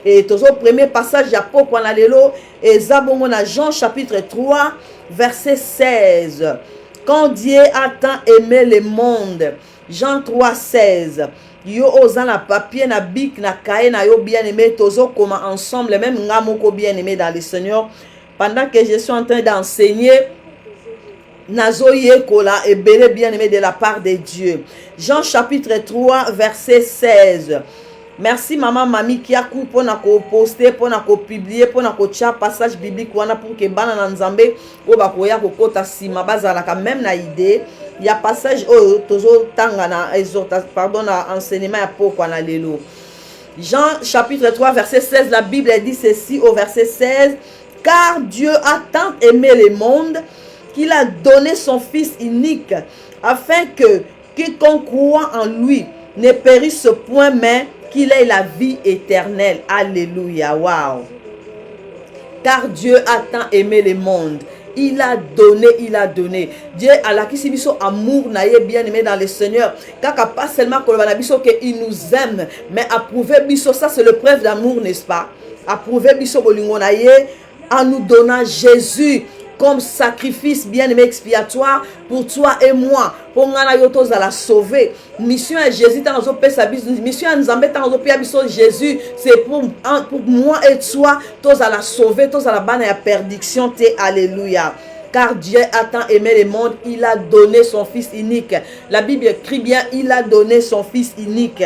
Et toujours premier passage ya poko na lelo ezabongo na Jean chapitre 3 verset 16. Quand Dieu a tant aimé le monde, Jean 3 16. Yo oza na papier na bic na cahier na yo bien aimé tozo comme ensemble même ngamoko bien aimé dans le Seigneur pendant que je suis en train d'enseigner nazo yekola et bien aimé de la part de Dieu. Jean chapitre 3 verset 16. Merci maman mami qui a coup pour na ko poster pour na ko publier pour na ko tia passage biblique wana pour que bana na nzambe o ba ko ya ko kota sima bazala ka même na idée il y a passage toujours tanga na exhortation pardon na enseignement ya poko na lelo. Jean chapitre 3 verset 16, la Bible dit ceci au verset 16, car Dieu a tant aimé le monde qu'il a donné son fils unique afin que quiconque croit en lui ne périsse point mais qu'il ait la vie éternelle. Alléluia. Wow. Car Dieu a tant aimé le monde. Il a donné, il a donné. Dieu a la qui biso amour naïe bien aimé dans le Seigneur. Car pas seulement qu'il nous aime, mais approuver biso, ça c'est le preuve d'amour, n'est-ce pas? Approuver biso bolingo naïe en nous donnant Jésus comme sacrifice bien-aimé expiatoire pour toi et moi. Pour nous la sauver. Mission à Jésus, mission à nous Jésus, c'est pour moi et toi, tous à la sauver, tous à la banne et à perdition. Alléluia. Car Dieu a tant aimé le monde, il a donné son Fils unique. La Bible écrit bien, il a donné son Fils unique.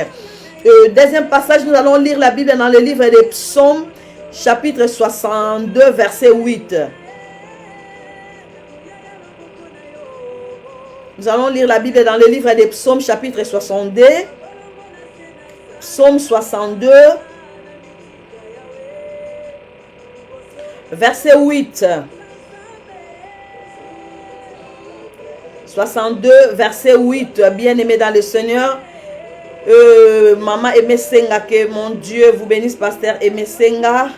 Deuxième passage, nous allons lire la Bible dans le livre des Psaumes, chapitre 62, verset 8. Nous allons lire la Bible dans le livre des Psaumes, chapitre 62. Psaume 62, verset 8. 62, verset 8. Bien-aimé dans le Seigneur. Maman Aimé Senga, que mon Dieu vous bénisse, pasteur Aimé Senga.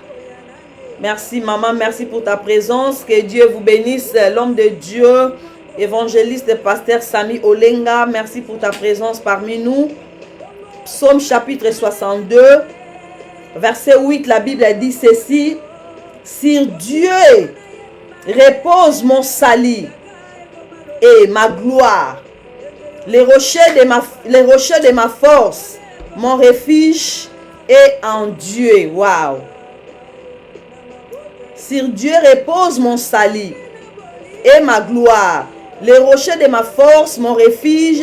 Merci maman, merci pour ta présence. Que Dieu vous bénisse, l'homme de Dieu. Évangéliste pasteur Sami Olenga, merci pour ta présence parmi nous. Psaume chapitre 62, verset 8, la Bible dit ceci, sur Dieu repose mon salut et ma gloire, les rochers de ma force, mon refuge est en Dieu. Wow. Sur Dieu repose mon salut et ma gloire. Les rochers de ma force, mon refuge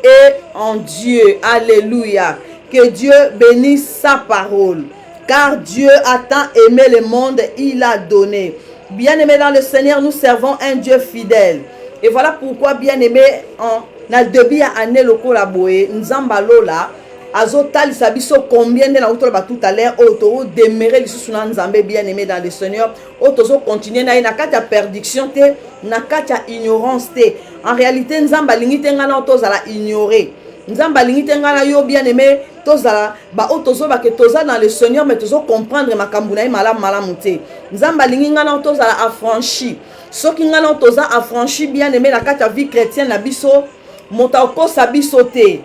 est en Dieu. Alléluia. Que Dieu bénisse sa parole. Car Dieu a tant aimé le monde, il a donné. Bien-aimé dans le Seigneur, nous servons un Dieu fidèle. Et voilà pourquoi, bien-aimé, en Naldebi a année le collaboré, Nzambalola, Azotal Sabiso, combien de la tout à l'heure, auto demeurer les sous-sunan Nzambé, bien-aimé dans le Seigneur, auto continuer na kata perdiction te, na kata ignorance te. En réalité, Nzamba lingi te ngana auto zala ignorer. Nzamba lingi te ngana yo bien-aimé, tozala ba auto ba que toza dans le Seigneur, mais tozo comprendre makambuna malam te. Nzamba lingi ngana auto zala affranchi. Ce qui ngana auto za affranchi bien-aimé na kata vie chrétienne na biso, motako sabiso te.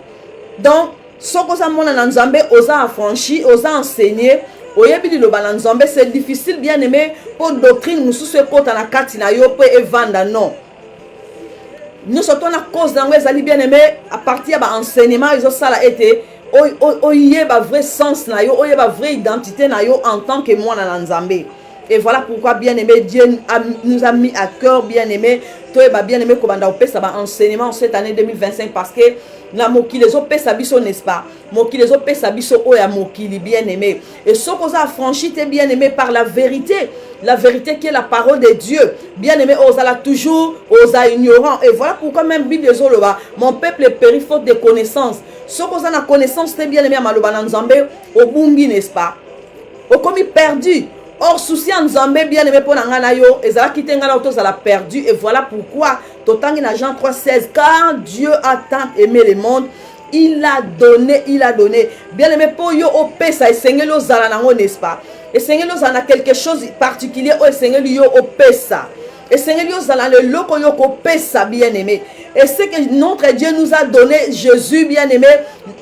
Donc soko za mona na Nzambe oza affranchi, oza enseigner, oyebi lo ba Nzambe, c'est difficile bien aimé pour doctrine mususu ekota na kati na yo pe evanda non. Nous sommes à cause d'ango ezali bien aimé à partir ba enseignement izo sala été oyeba vrai sens na yo, oyeba vraie identité na yo en tant que moi na Nzambe. Et voilà pourquoi bien aimé Dieu nous a mis à cœur bien aimé toi bien aimé kobanda opesa ba enseignement cette année 2025 parce que na mokili les opesa biso n'est-ce pas mokili les opesa biso oya mokili bien aimé et ce qu'on a franchi t'es bien aimé par la vérité qui est la parole de Dieu bien aimé osala toujours osa ignorant et voilà pourquoi même Bible zoloba mon peuple périt faute de connaissance ce qu'on a la connaissance t'es bien aimé maloba na Nzambe obumbi n'est-ce pas au comme perdu. Or, souci en Nzambe bien aimé pour n'angana yo, ezala kitengala autos à la perdu et voilà pourquoi totangi na Jean 3:16 car Dieu a tant aimé le monde, il a donné. Bien aimé pour yo au pesa et Seigneur lo zala nango n'est-ce pas? Et Seigneur lo zala quelque chose particulier au Seigneur yo au pesa. Et Seigneur yo zala le loko yo ko pesa bien aimé. Et c'est que notre Dieu nous a donné Jésus bien aimé,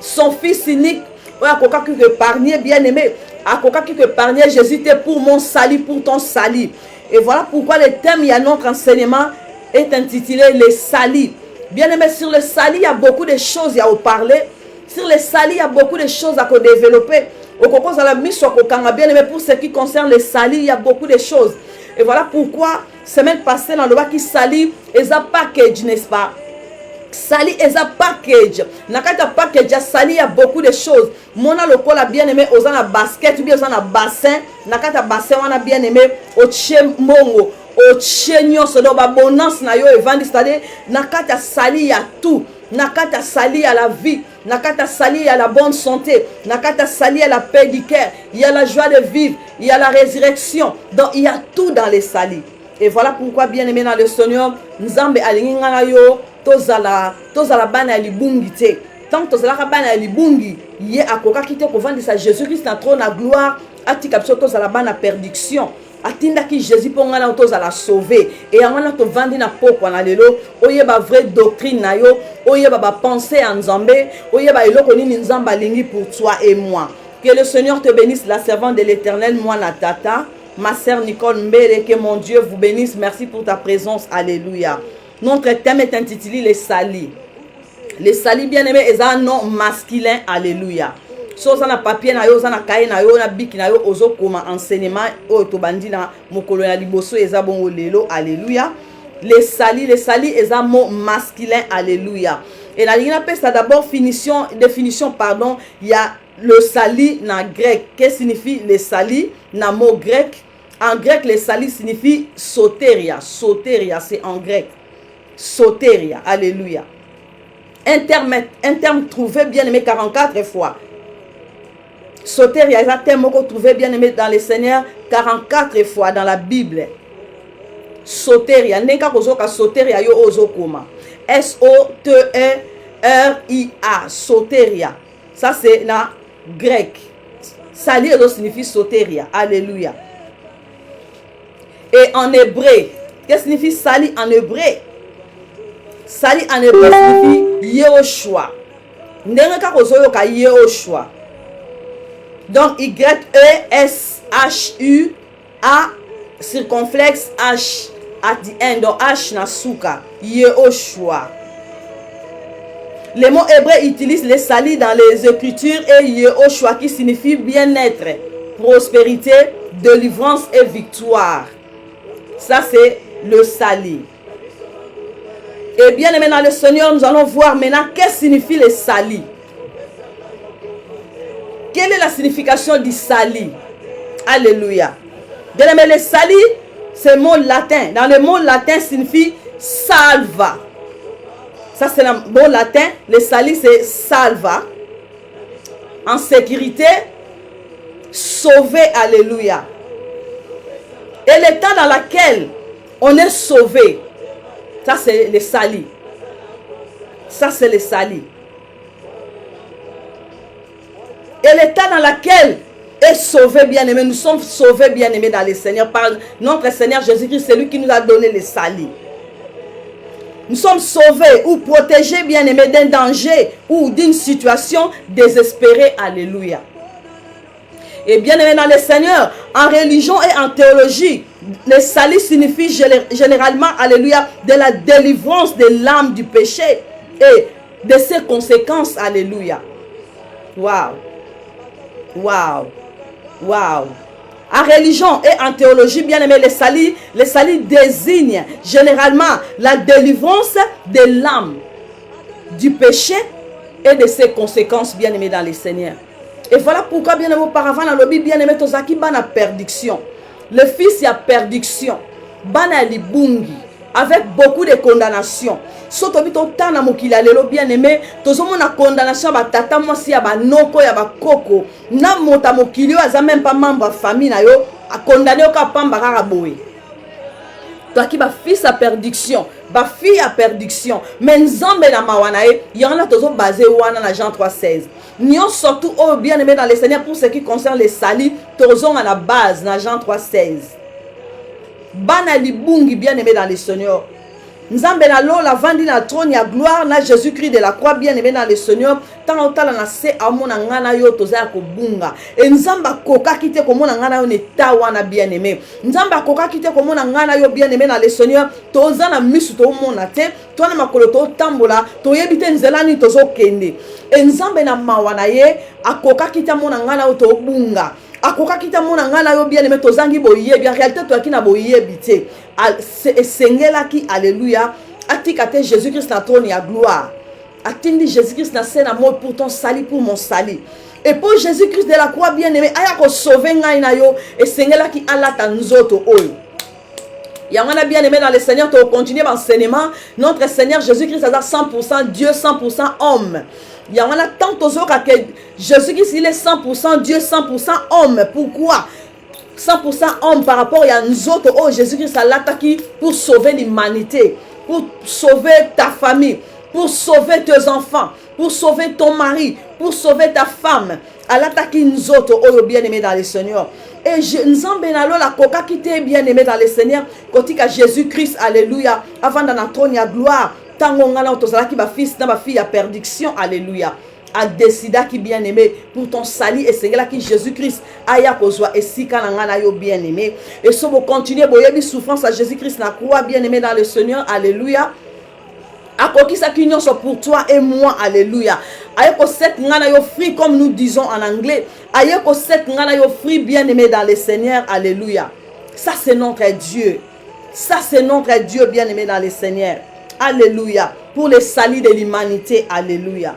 son fils unique. à coca qui te épargner, bien-aimé, à coca qui te épargner, Jésus t'est pour mon salut, pour ton salut. Et voilà pourquoi le thème, il y a notre enseignement, est intitulé les salis. Bien-aimé, sur le salis, il y a beaucoup de choses à parler. Sur les salis, il y a beaucoup de choses à développer. Au Coco, ça l'a mis sur Kokanga. Bien-aimé, pour ce qui concerne les salis, il y a beaucoup de choses. Et voilà pourquoi, semaine passée, dans le bas qui salit, ils ont package, n'est-ce pas? Sali est un package. Nakata package, sali, il y a beaucoup de choses. Mona le col a bien aimé, aux en a basket, ou bien aux en a bassin. Nakata bassin, on a bien aimé, au tche mongo, au tche nyos, do babonance na yo evandi, c'est-à-dire, nakata sali, il y a tout. Nakata sali à la vie. Nakata sali à la bonne santé. Nakata sali à la paix du cœur. Il y a la joie de vivre. Il y a la résurrection. Donc, il y a tout dans les salis. Et voilà pourquoi, bien aimé dans le Seigneur, Nzambe alingi ngana yo. Tozala bana libungi te. Tant tozala bana libungi, ye akoka kite ko vendre sa Jésus-Christ na trône na gloire, atika biso tozala bana perdiction. Atinda ki Jésus ponga na tozala sauver. Et amana to vendre na poko na lelo, oye ba vraie doctrine na yo, oye ba pensée en Nzambe, oye ba eloko nini Nzamba lingi pour toi et moi. Que le Seigneur te bénisse, la servante de l'Éternel, moi la tata, ma sœur Nicole Mbele, que mon Dieu vous bénisse. Merci pour ta présence. Alléluia. Notre thème est intitulé les salis. Les salis, bien aimés, ils ont un nom masculin. Alléluia. Si vous avez un papier, vous avez un cahier, vous avez un bic, vous avez un enseignement, vous avez un liboso, vous avez un lelo. Alléluia. Les salis, ils ont un mot masculin. Alléluia. Et la ligne appelle ça d'abord définition, pardon. Il y a le sali en grec. Qu'est-ce que signifie les salis? Dans le mot grec. En grec, les salis signifie soteria. Soteria, c'est en grec. Soteria, alléluia. Un terme trouvé bien aimé 44 fois. Soteria, c'est un terme qu'on trouvé bien aimé dans les Seigneurs 44 fois dans la Bible. Soteria, neka kozoka soteria yo ozokoma. S-O-T-E-R-I-A, soteria. Ça c'est la grec. Sali signifie soteria, alléluia. Et en hébreu, qu'est-ce que signifie sali en hébreu? Sali en hébreu signifie Yehoshua. Ndengeka kozoyoka Yehoshua. Donc Y-E-S-H-U-A circonflexe H at the end. Donc H na suka. Yehoshua. Les mots hébreux utilisent les salis dans les Écritures et Yehoshua qui signifie bien-être, prospérité, délivrance et victoire. Ça c'est le sali. Et bien aimé dans le Seigneur, nous allons voir maintenant qu'est-ce que signifie le sali. Quelle est la signification du sali? Alléluia. Bien aimé, le sali, c'est un mot latin. Dans le mot latin, signifie salva. Ça, c'est le mot latin. Le sali, c'est salva. En sécurité, sauver. Alléluia. Et l'état dans lequel on est sauvé, ça c'est le sali. Ça c'est le sali. Et l'état dans lequel est sauvé, bien-aimé, nous sommes sauvés, bien-aimés, dans le Seigneur, par notre Seigneur Jésus-Christ, c'est lui qui nous a donné le sali. Nous sommes sauvés ou protégés, bien-aimés, d'un danger ou d'une situation désespérée. Alléluia. Et bien aimé dans le Seigneur, en religion et en théologie, le salut signifie généralement, alléluia, de la délivrance de l'âme du péché et de ses conséquences. Alléluia. Waouh. Waouh. Waouh. En religion et en théologie, bien aimé, le salut désigne généralement la délivrance de l'âme du péché et de ses conséquences, bien aimé dans le Seigneur. Et voilà pourquoi, bien aimé, auparavant, dans le Bible, bien aimé, tozaki bana perdiction. Le fils y a perdiction. Bana libungi. Avec beaucoup de condamnation. Soto bito tana mokila lelo, bien aimé, tozomo na condamnation ba tata mwasi ya ba noko ya ba koko. Na mota mokilio aza même pas membre famille na yo, a condamné oka pamba kaka boye. Toaki ba fils à perdiction, ba fille à perdiction. Mais nzambe na mawana e, yana tozo basé wana na Jean 3:16. Nous surtout oh bien aimé dans le Seigneur pour ce qui concerne les salis, tozo à la base na Jean 3:16. Bana libungi bien aimé dans le Seigneur. Nzambe na lo la vandi na trône ya gloire na Jésus-Christ de la croix bien-aimé dans le Seigneur. Tant otala na se amona ngana yo toza ko bunga. Et nzamba koka kite komona ngana yo neta wana bien-aimé. Nzamba koka kite komona ngana yo bien-aimé dans le Seigneur. Toza na misu to mona te. To na makolo to tambola to yebite nzelani tozo kende. Et nzambe na mawana ye akoka kite mona ngana yo to bunga. Akoka kita mona ngana yo bien-aimé tozangi boye bien réalité to akina boye bité. Sengela ki alléluia atikate Jésus-Christ na trône ya gloire. Atindi Jésus-Christ na scène à mort pour ton salut pour mon salut. Et pour Jésus-Christ de la croix bien-aimé aya ko sauver ngai na yo et sengela ki alata nzoto oyo. Yamana bien-aimé dans le Seigneur, tu continues l'enseignement. Notre Seigneur Jésus-Christ a 100% Dieu, 100% homme. Il y a tant que Jésus-Christ, il est 100% Dieu, 100% homme. Pourquoi 100% homme par rapport à nous autres? Oh, Jésus-Christ a l'attaqué pour sauver l'humanité, pour sauver ta famille, pour sauver tes enfants, pour sauver ton mari, pour sauver ta femme. À l'attaquer nous autres, oh, bien-aimé dans le Seigneur. Et Nzambe na lo la koka qui t'est bien-aimé dans le Seigneur, côté que Jésus-Christ, alléluia, avant dans la trône ya gloire. Tango ngana otozala ki ba fils na ba fille à perdition, alléluia, a décidé qui bien aimé pour ton salut et sengela qui Jésus-Christ aya kozwa esika na ngana yo bien aimé et so bo continuer boyebi souffrance à Jésus-Christ na croix bien aimé dans le Seigneur, alléluia. Akoki sa kinyon so pour toi et moi, alléluia. Ayeko set ngana yo free comme nous disons en anglais. Ayeko set ngana yo free bien aimé dans le Seigneur, alléluia. Ça c'est notre Dieu. Ça c'est notre Dieu bien aimé dans le Seigneur. Alléluia. Pour le salut de l'humanité. Alléluia.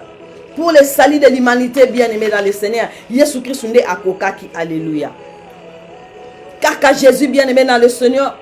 Pour le salut de l'humanité bien-aimé dans le Seigneur. Jésus Christ nde akokaki. Alléluia. Kaka Jésus bien-aimé dans le Seigneur.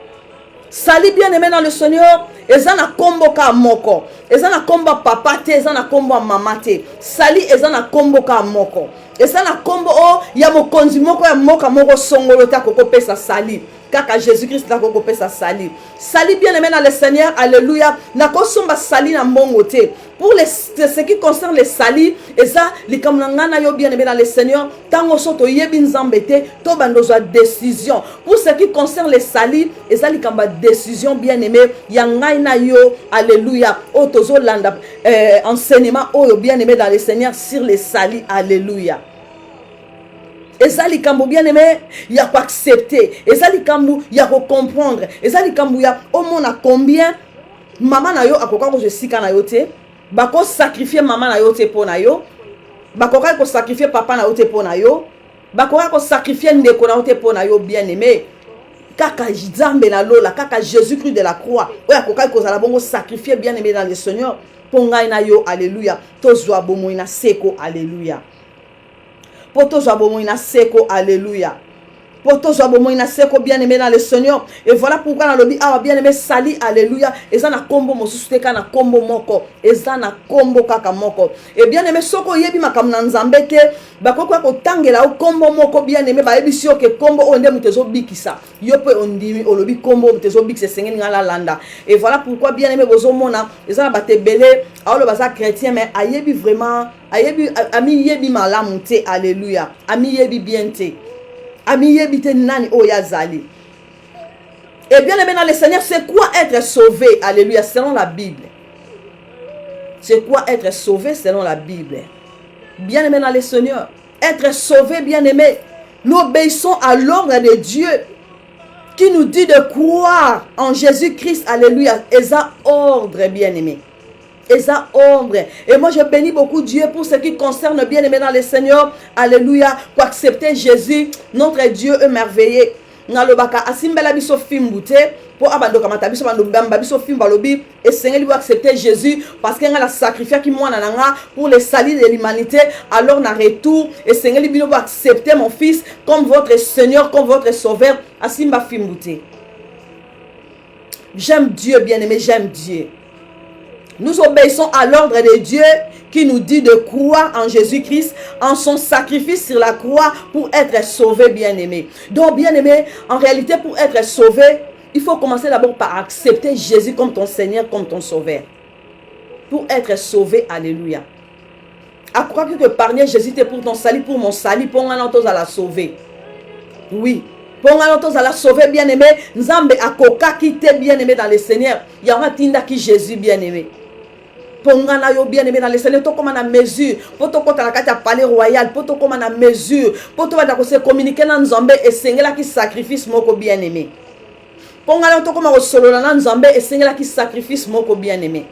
Salut bien-aimé dans le Seigneur. Ezana kombo ka moko. Ezana kombo papa te. Ezana kombo mama te. Salut ezana kombo ka moko. Ezana kombo o ya mokonzi moko ya moka moko songolo ta koko pesa salut. Kaka Jésus-Christ na koko pesa salut. Salut bien-aimé dans le Seigneur, alléluia. Na kosomba salut na mbongote. Pour ce qui concerne le salut, eza likamnangana yo bien-aimé dans le Seigneur, tango soto yebi nzambete, to bandoza décision. Pour ce qui concerne le salut, eza likamba décision bien-aimé, yangai na yo, alléluia. O tozo landa enseignement o bien-aimé dans le Seigneur sur le salut, alléluia. Ezali kambu bien aimé, il y a quoi accepter. Ezali kambu, il y a quoi comprendre. Ezali kambu, il y a au moins combien maman na yo akoka ko je sika na yo te. Bako sacrifier maman na yo te pour na yo. Bakoka ko sacrifier papa na yo te pour na yo. Bakoka ko sacrifier ndeko na yo te pour na yo bien aimé. Kaka Nzambe na lola, kaka Jésus-Christ de la croix. Oya akoka ko zala bongo sacrifier bien aimé dans le Seigneur. Ponga na yo, alléluia. Tozwa bomo ina seko, alléluia. Poto joabo ina seko, alléluia. Poto joabo ina seko bien aimé dans le Seigneur. Et voilà pourquoi dans le dit ah bien aimé sali, alléluia. Et ça na kombo mosusu ka na kombo moko. Et ça na kombo kaka moko. Et bien aimé soko yebi makam na nzambe te. Bako kwa ko tangela o kombo moko bien aimé ba yebi sio ke kombo onde mutezo bikisa. Yope ondimi olobi kombo mutezo bikise sengeni ngala landa. Et voilà pourquoi bien aimé bozo mona. Et ça na batebele aolo baza chrétien mais ayebi vraiment ayebi ami yebi malamu te, alléluia. Ami yebi bien te. Ami yebi te nani oyazali. Et bien aimé dans le Seigneur, c'est quoi être sauvé, alléluia, selon la Bible. C'est quoi être sauvé selon la Bible. Bien aimé dans le Seigneur, être sauvé, bien aimé, nous obéissons à l'ordre de Dieu qui nous dit de croire en Jésus-Christ, alléluia. Et ça ordre, bien aimé. Et ça ordre. Et moi je bénis beaucoup Dieu pour ce qui concerne bien aimé dans le Seigneur, alléluia, pour accepter Jésus, notre Dieu est merveilleux. Nalobaka asimbela biso fimbute pour abando kamata biso bando bamba biso fimba lobi et Seigneur lui accepter Jésus parce qu'il a la sacrifice qui moi nanga pour le salut de l'humanité. Alors na retour et Seigneur lui va accepter mon fils comme votre Seigneur, comme votre sauveur. Asimba fimbute. J'aime Dieu bien-aimé, j'aime Dieu. Nous obéissons à l'ordre de Dieu qui nous dit de croire en Jésus-Christ, en son sacrifice sur la croix pour être sauvé, bien-aimé. Donc, bien-aimé, en réalité, pour être sauvé, il faut commencer d'abord par accepter Jésus comme ton Seigneur, comme ton Sauveur. Pour être sauvé, alléluia. À croire que parler Jésus est pour ton salut, pour mon salut, pour un autre à la sauver. Oui. Pongana tozala sauvé bien-aimé, Nzambe akoka kite bien-aimé dans le Seigneur. Yanga tinda ki Jésus bien-aimé. Pongana yo bien-aimé dans le Seigneur, to comme na mesure, poto kota na kati ya palais royal, poto comme na mesure, poto bada ko se communiquer na Nzambe esengela ki sacrifice moko bien-aimé. Pongana to comme ko solola na Nzambe esengela ki sacrifice moko bien-aimé.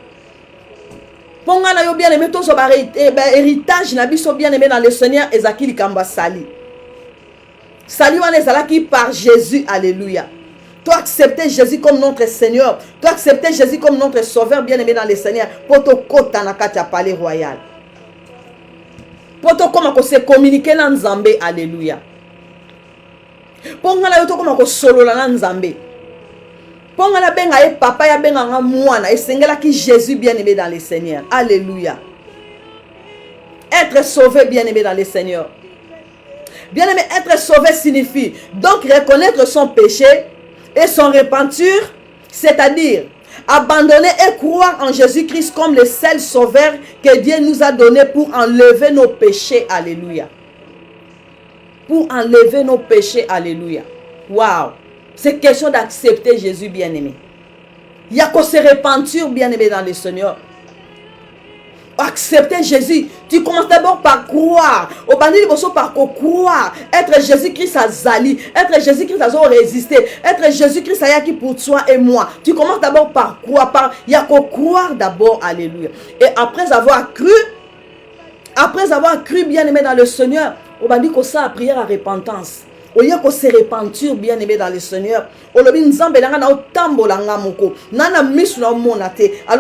Pongana yo bien-aimé to so ba héritage na biso bien-aimé dans le Seigneur ezaki likamba sali. Salut wana ezalaki par Jésus, alléluia. Toi accepter Jésus comme notre Seigneur. Toi accepter Jésus comme notre Sauveur bien-aimé dans le Seigneur. Pour te kota na kati ya palais royal. Pour te koma ko se communiquer na Nzambe, alléluia. Pour ngala yo to koma ko solola na Nzambe. Pour ngala benga e papa ya benga nga mwana esengela ki Jésus bien-aimé dans le Seigneur, alléluia. Être sauvé bien-aimé dans le Seigneur. Bien-aimé, être sauvé signifie donc reconnaître son péché et son repentir, c'est-à-dire abandonner et croire en Jésus-Christ comme le seul sauveur que Dieu nous a donné pour enlever nos péchés, alléluia. Pour enlever nos péchés, alléluia. Waouh, c'est question d'accepter Jésus, bien-aimé. Il y a qu'à se repentir, bien-aimé, dans le Seigneur. Accepter Jésus, tu commences d'abord par croire. Au bandit par croire. Être Jésus-Christ à Zali. Être Jésus-Christ à résister. Être Jésus-Christ à qui pour toi et moi. Tu commences d'abord par croire. Il y a qu'à croire d'abord. Alléluia. Et après avoir cru bien-aimé dans le Seigneur, au bandit qu'on ça prière à repentance. Au lieu qu'on se repentir bien-aimé dans le Seigneur. Alors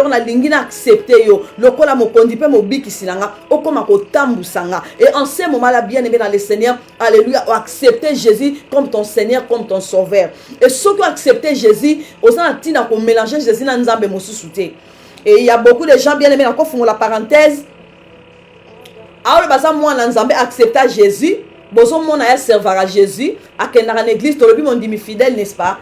na lingina accepter yo lokola mokondi pe mobiki sinanga okoma ko tambusanga et en ce moment là bien-aimé dans le Seigneur, alléluia, accepter Jésus comme ton Seigneur, comme ton Sauveur. Et ceux qui ont accepté Jésus, osana tina ko mélanger Jésus na Nzambe mosusu te. Et il y a beaucoup de gens bien-aimés encore font la parenthèse. Alors baza moi na Nzambe accepter Jésus. Bozo mona ya servir à Jésus, à que dans l'église, tu le dis fidèle, n'est-ce pas?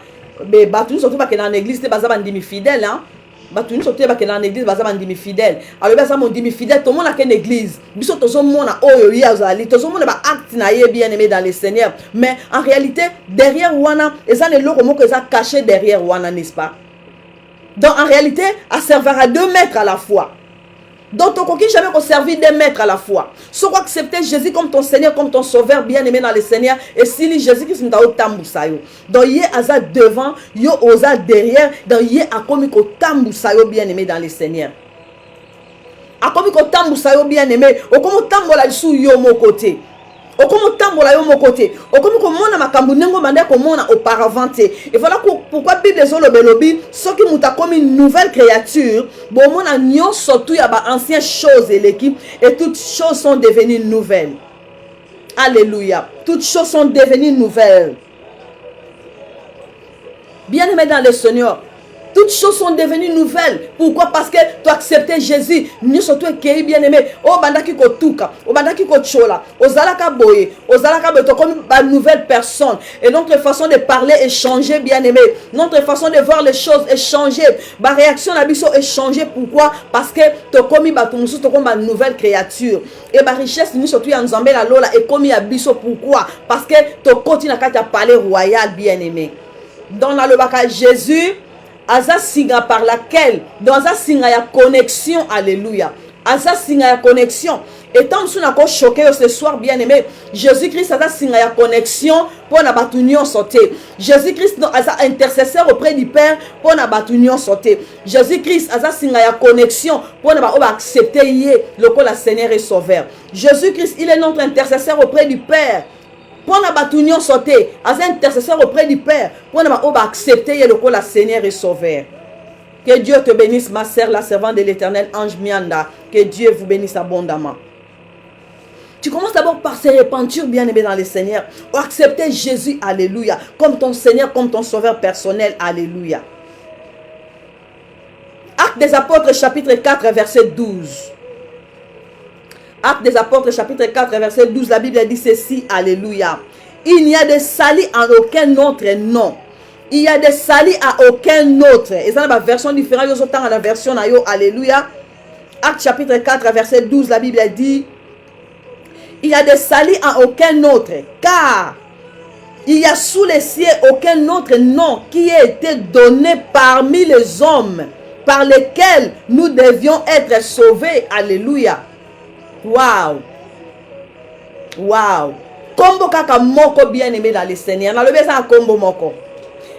Mais battu surtout pas que dans l'église, tu vas dire fidèle, hein? Battu surtout pas que dans l'église, tu vas dire fidèle. Alors ben ça mon dit fidèle, tout le monde a qu'une église. Biso tout le monde a oyo yazali, tout le monde a acte naie bien-aimé dans le Seigneur. Mais en réalité, derrière wana, et ça les locaux que ça caché derrière wana, n'est-ce pas? Donc en réalité, à servir à 2 mètres à la fois. Donc, tu ne jamais servir 2 mètres à la fois. Si tu accepter Jésus comme ton Seigneur, comme ton Sauveur, bien-aimé dans le Seigneur, et si Jésus-Christ nous a tambusayo. Donc, il y a devant, il y a derrière, donc il y a comme tambusayo bien-aimé dans le Seigneur. A comme tambusayo bien-aimé, ou comme tambola sous yo mon côté. Au comme tambola yo mon côté. Au comme mona makambu nengo manda ko mona auparavant. Et voilà pourquoi Bible les lobi ceux qui muta comme une nouvelle créature, bon mona nyon surtout ya ba anciennes choses et l'équipe et toutes choses sont devenues nouvelles. Alléluia. Toutes choses sont devenues nouvelles. Bien-aimé dans le Seigneur, toutes choses sont devenues nouvelles. Pourquoi? Parce que tu as accepté Jésus. Nous surtout qui bien-aimé. Oh bandaki ko tuka, oh bandaki ko chola, ozalaka boye, ozalaka beto comme une nouvelle personne. Et notre façon de parler est changée, bien-aimé. Notre façon de voir les choses est changée. Ma réaction à biso est changée. Pourquoi? Parce que tu comme une nouvelle créature. Et ma richesse nous surtout en Nzambe la lola est comme à biso. Pourquoi? Parce que tu continues à parler royal, bien-aimé. Dans la lobaka Jésus Aza singa par laquelle dans Aza singa ya connexion, alléluia. Aza singa ya connexion. Et tant que nous avons choqué ce soir, bien aimé, Jésus-Christ Aza singa ya connexion pour na batunion sauter. Jésus-Christ Aza intercesseur auprès du Père pour na batunion sauter. Jésus-Christ Aza singa ya connexion pour na accepter yé le la Seigneur et Sauveur. Jésus-Christ, il est notre intercesseur auprès du Père. Pour na batunion sauter, as un intercesseur auprès du Père, pour na accepter le la Seigneur et Sauveur. Que Dieu te bénisse, ma sœur, la servante de l'Éternel, Ange Mianda. Que Dieu vous bénisse abondamment. Tu commences d'abord par se repentir, bien-aimé dans le Seigneur, ou accepter Jésus, alléluia, comme ton Seigneur, comme ton Sauveur personnel, alléluia. Actes des Apôtres, chapitre 4, verset 12. Actes des Apôtres, chapitre 4, verset 12, la Bible dit ceci, alléluia. Il n'y a de salut en aucun autre nom. Il y a de salut à aucun autre. Et ça, c'est une version différente. Ils sont dans la version, alléluia. Actes chapitre 4, verset 12, la Bible dit, il y a de salut à aucun autre. Car Il y a sous les cieux aucun autre nom qui ait été donné parmi les hommes par lesquels nous devions être sauvés. Alléluia. Waouh. Waouh. Kombo kaka moko bien aimé dans le Seigneur. Na lobe ça kombo moko.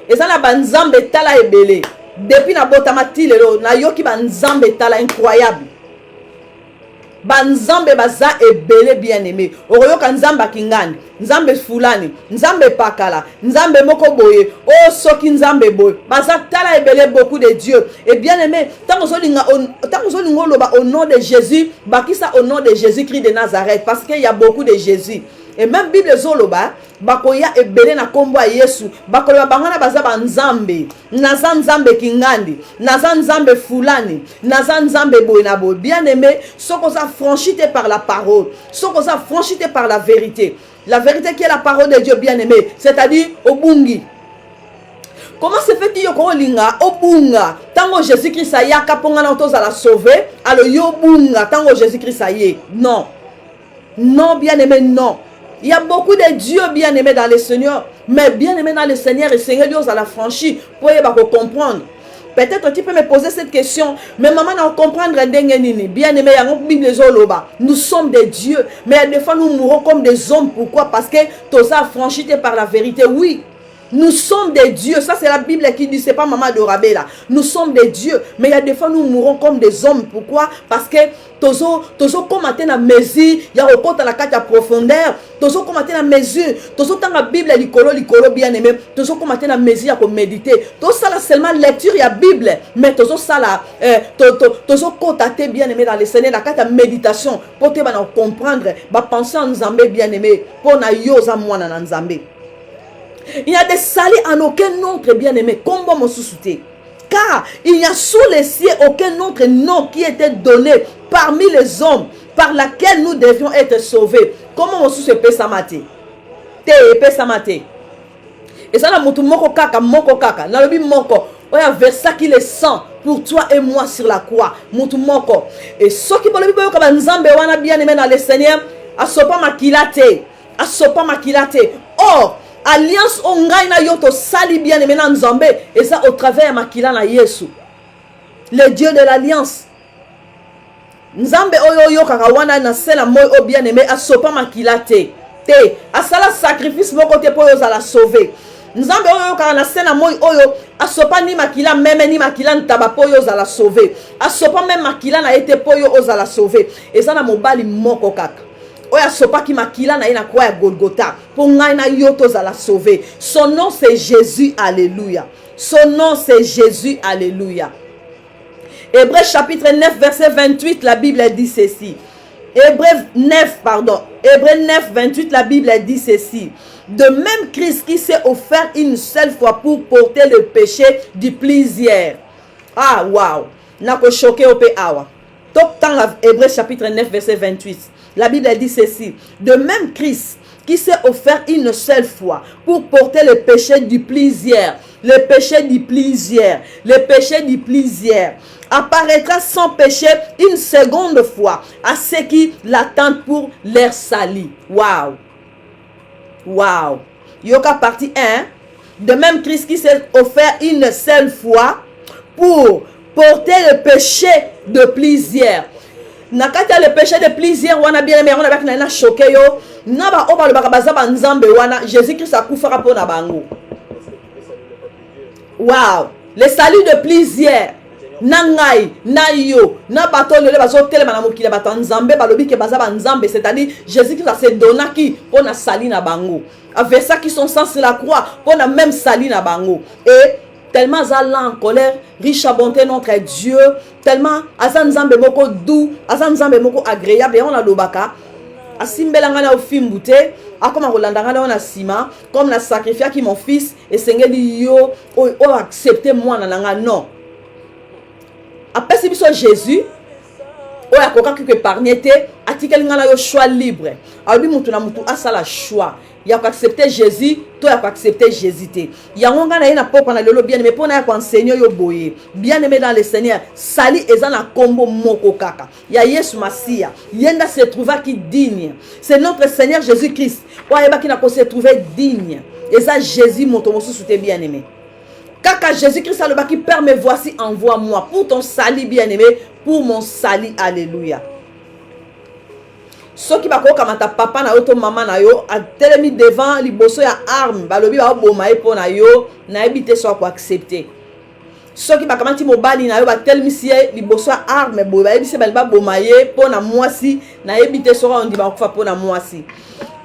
Et ça na banzambe tala ebele. Depuis na botama tilelo na yoki banzambe tala incroyable. Banzambe baza ebele bien aimé. Oroyoka nzamba kingani, nzambe fulani, nzambe pakala, nzambe moko boye, oh soki nzambe boye. Baza tala ebele beaucoup de Dieu. Et bien aimé, tant au nom de Jésus, bakisa au nom de Jésus-Christ de Nazareth, parce qu'il y a beaucoup de Jésus. Et même Bible zoloba bakoya ebele na kombo ya Yesu bakoloba bangana baza banzambe naza nzambe kingandi naza nzambe fulani naza nzambe boye na boye. Bien aimé, soko za franchité par la parole, soko za franchité par la vérité qui est la parole de Dieu, bien aimé, c'est-à-dire obungi. Comment se fait-il que linga obunga tango Jésus-Christ aya kaponga na toza la sauver alors yo bunga tango Jésus-Christ aye? Non, non bien aimé, non. Il y a beaucoup de dieux bien aimés dans le Seigneur. Mais bien aimés dans le Seigneur, et Seigneur Dieu a la franchie pour comprendre. Peut-être tu peux me poser cette question. Mais maman, on comprendre bien aimé, nous sommes des dieux. Mais des fois nous mourons comme des hommes. Pourquoi? Parce que tout ça franchi par la vérité. Oui. Nous sommes des dieux. Ça, c'est la Bible qui dit, c'est pas maman de Rabé là. Nous sommes des dieux. Mais il y a des fois, nous mourons comme des hommes. Pourquoi? Parce que, tozo comme à la mesure, il y a recours à la carte à profondeur. Tozo comme à la mesure. Tozo dans la Bible, l'icolo bien aimé. Tozo comme à la mesure à méditer. Tozo ça là seulement lecture, il y a Bible. Mais tozo ça là, tozo côté bien aimé dans les Seigneur, la carte à méditation. Pour te comprendre, penser en Nzambé bien aimé. Pour na yoza mwana na Nzambé. Il y a des salis en aucun autre bien-aimé, comme mon sous-souté. Car il y a sous les cieux aucun autre nom qui était donné parmi les hommes par laquelle nous devions être sauvés. Comment mon sous-souté peut s'amater? Peut s'amater. Et ça, la moko kaka. Dans le bim moko. On a versé qu'il est sang pour toi et moi sur la croix. Moko. Et ce qui veut dire que Nzambe wana bien-aimé dans le Seigneur, a sopa makilate. Or, alliance ongai na yoto sali bien aimé na Nzambe et ça au travers makila na Yesu, le Dieu de l'alliance. Nzambe oyo kaka wana na sela moy o bien aimé asopa makila te asala sacrifice moko te po yo za la sauver. Nzambe oyo kaka na sela moy oyo asopa ni makila meme ni makila ntaba po yo za la sauver, asopa même makila na ete po yo za la sauver. Et ça na mobali moko kaka oya sopa ki makila na ina kwa ya Golgotha pour ngai na yoto za la sauver. Son nom c'est Jésus, alléluia. Son nom c'est Jésus, alléluia. Hébreux chapitre 9 verset 28, la Bible dit ceci. Hébreux 9 28, la Bible dit ceci. De même Christ qui s'est offert une seule fois pour porter le péché du plaisir. Ah waouh, nako choqué au pe awa. Top dans Hébreux chapitre 9 verset 28. La Bible dit ceci. De même Christ qui s'est offert une seule fois pour porter le péché du plaisir. Le péché du plaisir. Le péché du plaisir. Apparaîtra sans péché une seconde fois à ceux qui l'attendent pour leur salut. Waouh. Waouh. Yoka partie 1. De même Christ qui s'est offert une seule fois pour porter le péché de plaisir. Nakata le péché de plaisir wana bien aimé on a bakina na choqué yo naba oba le bakabaza ba Nzambe wana Jésus-Christ a kufara po na bango. Wow, le salut de plaisir nangai na yo na bato le bazo telema na mokila bata Nzambe balobi ke baza ba Nzambe, c'est-à-dire Jésus-Christ a se donné qui pour na sali na bango avec ça qui sont sans sur la croix pour na même sali na bango. Et tellement Zala en colère, riche à bonté notre Dieu, tellement Azan Nzambe moko doux, Azan Nzambe moko agréable, et on a l'obaka, Asimbelangana au film bouté, a comme un Rolandangana on a sima, comme la sacrifié qui mon fils, et Sengeli yo, o accepté moi nananga, non. Après c'est biso Jésus, o ya koka qui épargné, atikel ngana yo choix libre, albi mutu na mutu asala choix. Il y a accepter Jésus, toi il y a accepter Jésus. Il y a un gars qui n'a pas le bien aimé pour na enseigner yo boye. Bien aimé dans le Seigneur, sali ezana combo moko kaka. Il y a Yesu Masia, yenda se trouva qui digne. C'est notre Seigneur Jésus-Christ. Wa eba qui n'a pas se trouver digne. Et ça, Jésus, mon tomosu, c'était bien aimé. Kaka Jésus-Christ a le bas qui permet, voici, envoie-moi pour ton salut bien-aimé, pour mon salut, alléluia. Ceux qui bako kamata papa na yo to maman na yo a telemi devant liboso ya arme, balobi ba boma e po na yo, na ebite so ko accepter. Ceux qui bakamati mobali na yo ba telemi sie liboso ya arme, bo ba ebise balba boma ye po na mwasi, na ebite so on dit ba ko fa po na mwasi.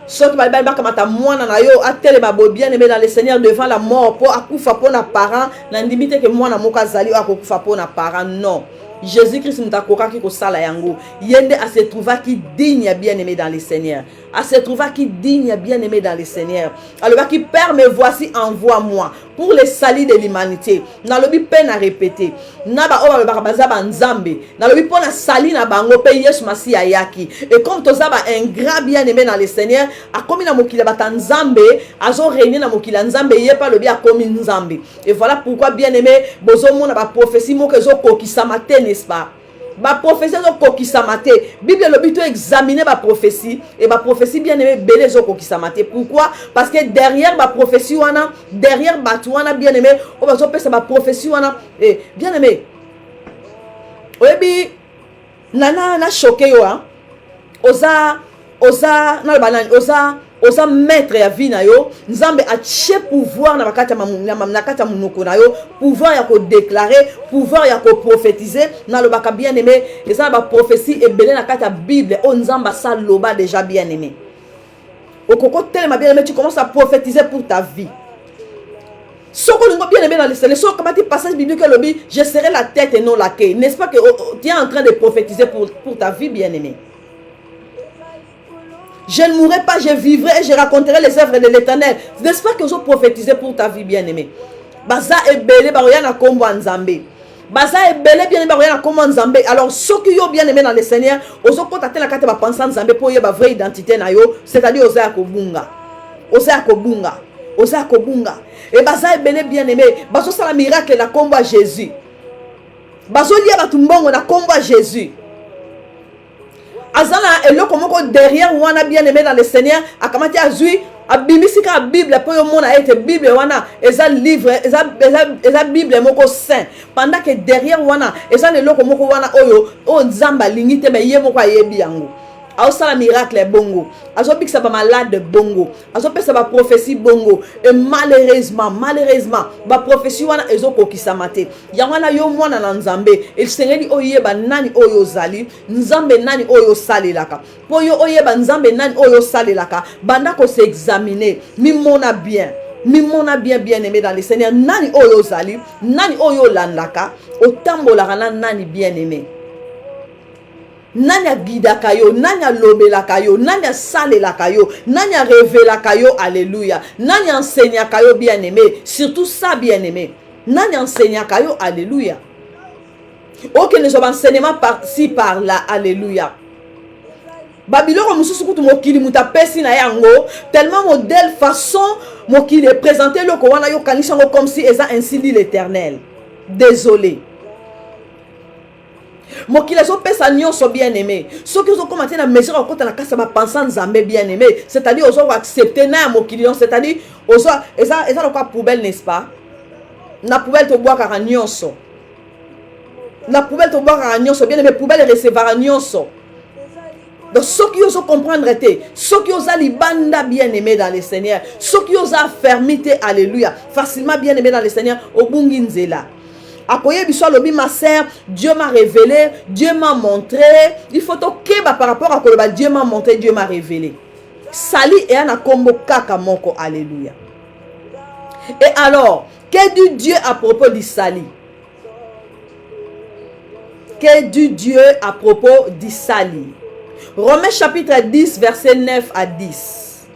Ceux qui ba kamata mwana na yo a telema bo bien aimé dans le Seigneur devant la mort po akufa po na parent, na ndimite ke mwana moka zali akufa po na parent, non. Jésus-Christ nous a coqué ko sala yango. Yende a se trouva qui digne bien aimé dans le Seigneur. À se trouva qui digne bien aimé dans le Seigneur. Alors qui permet, voici, envoie-moi pour le salut de l'humanité. Na lobi peine à répéter. Na ba oba ba baza ba nzambe. Na lobi pona sali na bango pe Yesu Masi ayaki. Et comme toza ba ingrat bien aimé dans le Seigneur, a komi na mokila ba nzambe, azo régner na mokila nzambe ye pa lobi a komi nzambe. Et voilà pourquoi bien aimé bozo mona ba prophétie mo ke zo kokisa matin, n'est-ce pas? Ba prophétie zo kokisa matin. Bible le but examiner ba prophétie et ba prophétie bien aimé belé zo kokisa matin. Pourquoi? Parce que derrière ba prophétie wana, derrière ba wana bien aimé, on va zo pesa ba prophétie wana et bien aimé. Oyebi nana na choqué yo hein. Oza na banane oza maître ya vie na yo, nzambe a tche pouvoir na bakata na munoko na yo, pouvoir ya ko déclarer, pouvoir ya ko prophétiser na lo baka bien aimé, et ça ba prophétie et belé na kata Bible o nzamba sa loba déjà bien aimé. Au koko tellement bien aimé, tu commences à prophétiser pour ta vie. Soko bien aimé dans le Seigneur, soko comme passage biblique le dit, je serai la tête et non la queue. N'est-ce pas que tu es en train de prophétiser pour ta vie bien aimé? Je ne mourrai pas, je vivrai et je raconterai les œuvres de l'Éternel. N'est-ce pas que je prophétisais pour ta vie bien-aimée? Baza est belé, baroyana kombo nzambe. Baza est belé, bien-aimé, baroyana kombo nzambe. Alors, ceux qui ont bien-aimé dans le Seigneur, aux autres côtés, la carte va penser nzambe pour y avoir vraie identité na yo, c'est-à-dire aux akobunga. Aux akobunga. Aux akobunga. Et baza est belé, bien-aimé. Bazo sala miracle na kombo à Jésus. Bazo liya batumbongo na kombo à Jésus. Azana eloko moko derrière wana bien aimé dans le Seigneur akamati azui abimisika a Bible po yo mona ete Bible wana eza livre eza Bible moko saint pendant que derrière wana eza eloko moko wana oyo o nzamba lingite me ye moko ayebi yango azo sala miracle bongo azo bikisa ba malade bongo azo pesa ba prophétie bongo et malheureusement ba prophétie wana ezo kokisa mate yangwana yo mwana na nzambe el sengeli oyeba nani oyo zali nzambe nani oyo salelaka po yo oyeba nzambe nani oyo salelaka banda ko se examiner mimona bien bien aimé dans le Seigneur nani oyo zali nani oyo landaka otambola na nani bien aimé. Nanya guidaka yo, nanya lobelaka yo, nanya salelaka yo, nanya révélaka yo, alléluia. Nanya enseignaka yo bien aimé, surtout ça bien aimé. Nanya enseignaka yo, alléluia. Ok, nous avons enseignement par-ci par-là, alléluia. Babylone mususu kutu mokili mutapesi na yango tellement modèle façon mokili est présenté le kowana yo kanisa comme si eza ainsi dit l'Éternel. Désolé. Mokila so pesa nyonso bien aimé. Ceux qui ont commenté la mesure en compte la casse ba pensant nzambe bien aimé, c'est-à-dire aux ont accepté na mokili, c'est-à-dire aux eza le quoi poubelle n'est-ce pas? Na poubelle to boire car nyonso. Na poubelle to boire car nyonso bien aimé, poubelle recevoir nyonso. Donc ceux qui osent comprendre été, ceux qui osent libanda bien aimé dans le Seigneur, ceux qui osent fermité alléluia, facilement bien aimé dans le Seigneur au bunginzela. Akoye biswa lobi ma sœur, Dieu m'a révélé, Dieu m'a montré. Il faut que par rapport à quoi Dieu m'a montré, Dieu m'a révélé. Sali et ana kombo kaka moko, alléluia. Et alors, que dit Dieu à propos du sali? Que dit Dieu à propos du sali? Romains chapitre 10, verset 9 à 10.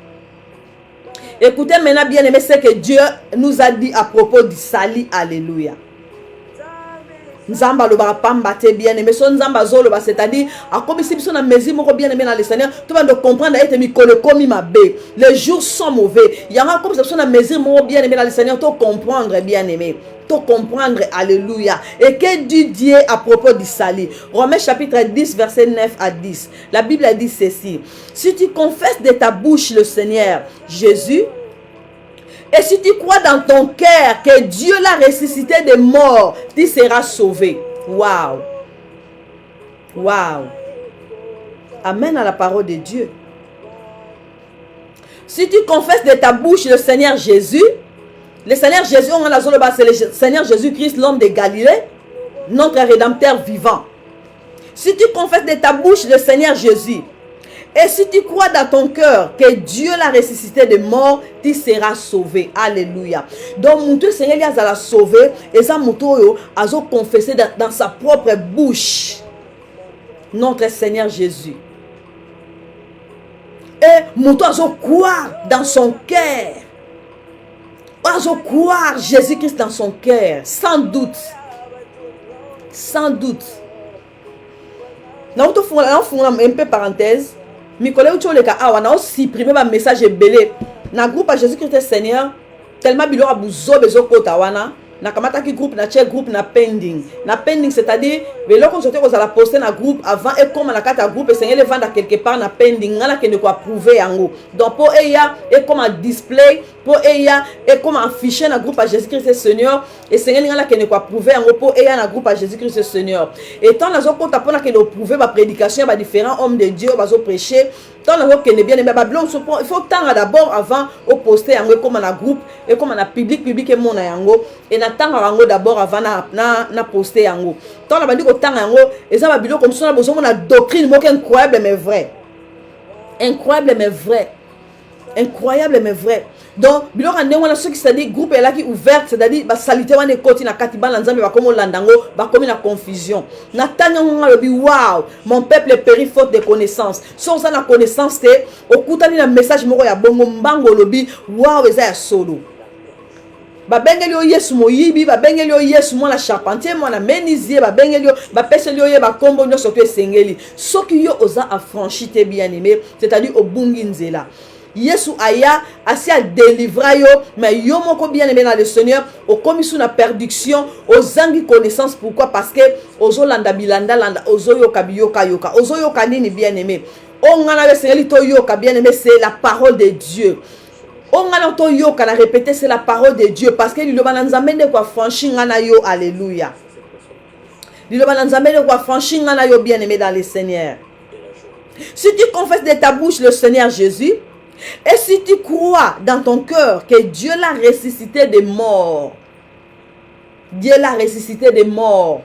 Écoutez maintenant bien aimé ce que Dieu nous a dit à propos du sali, alléluia. Nzamba lo ba pamba te bien aimé son nzamba zolo ba c'est-à-dire a comme si biso na mesure moko bien aimé dans le Seigneur tu vas de comprendre ete mi kolo komi mabe les jours sont mauvais il y a comme ça na mesure moko bien aimé dans le Seigneur to comprendre bien aimé to comprendre alléluia et que dit Dieu à propos du salut. Romains chapitre 10 verset 9 à 10 la Bible a dit ceci: si tu confesses de ta bouche le Seigneur Jésus Et si tu crois dans ton cœur que Dieu l'a ressuscité des morts, tu seras sauvé. Waouh. Waouh. Amen à la parole de Dieu. Si tu confesses de ta bouche le Seigneur Jésus, le Seigneur Jésus, c'est le Seigneur Jésus-Christ, l'homme de Galilée, notre Rédempteur vivant. Si tu confesses de ta bouche le Seigneur Jésus, et si tu crois dans ton cœur que Dieu l'a ressuscité de mort, tu seras sauvé. Alléluia. Donc, mon Seigneur l'a sauvé, et ça, mon a confessé dans sa propre bouche notre Seigneur Jésus. Et mon a croire dans son cœur. A croire Jésus-Christ dans son cœur, sans doute. Sans doute. Nous faisons un peu parenthèse. Mes collègues ont supprimé un message belé. Dans le groupe à Jésus-Christ Seigneur, tellement bilo a besoin de kotawana. Na kamata ki groupe na check groupe na pending. Na pending c'est-à-dire velo qu'on sortait aux la poster na groupe avant et comme na carte groupe et Seigneur le vendre quelque part na pending ngala que ne quoi prouver yango. Donc pour eya et comme un display pour eya et comme afficher na groupe à Jésus-Christ Seigneur et Seigneur ngala que ne quoi prouver yango pour eya na groupe à Jésus-Christ Seigneur. Et tant nazo compte pour na que le prouver ma prédication ba différents hommes de Dieu bazo prêcher. Tant nazo que ne bien aimé Babylone il faut tant d'abord avant au poster yango comme na groupe et comme na public et mon na yango et na tant d'abord avant na poster yango. Tant na bandi ko tant yango et ça babilo comme ça na besoin na doctrine mo incroyable mais vrai. Incroyable mais vrai. Incroyable mais vrai. Donc bilo rande wana ceux qui c'est-à-dire groupe là qui ouvert c'est-à-dire ba salité wana koti na kati ba nzambe ba komo landango ba komi na confusion. Na tanya ngwa lobi wow, mon peuple périt faute de connaissance. Sans ça na connaissance te okutani na message moko ya bongo mbango lobi wow eza ya solo. Ba bengeli o Yesu moyibi ba bengeli o Yesu mwana charpentier mwana menuisier ba bengeli o ba peseli o ye ba kombo nyo soto esengeli soki yo oza affranchi te bien aimé c'est-à-dire au bungi nzela Yesu aya asi a délivrer yo mais yo moko bien aimé dans le Seigneur au komi sous na perdition aux angi connaissance pourquoi parce que ozo landa bilanda landa ozo yoka biyoka yoka ozo yoka nini bien aimé on ngana le Seigneur to yoka bien aimé c'est la parole de Dieu. On a to yo kana répéter c'est la parole de Dieu parce que le bananzambe de quoi franchir ngana yo alléluia. Le bananzambe de quoi franchir ngana yo bien aimé dans le Seigneur. Si tu confesses de ta bouche le Seigneur Jésus et si tu crois dans ton cœur que Dieu l'a ressuscité des morts. Dieu l'a ressuscité des morts.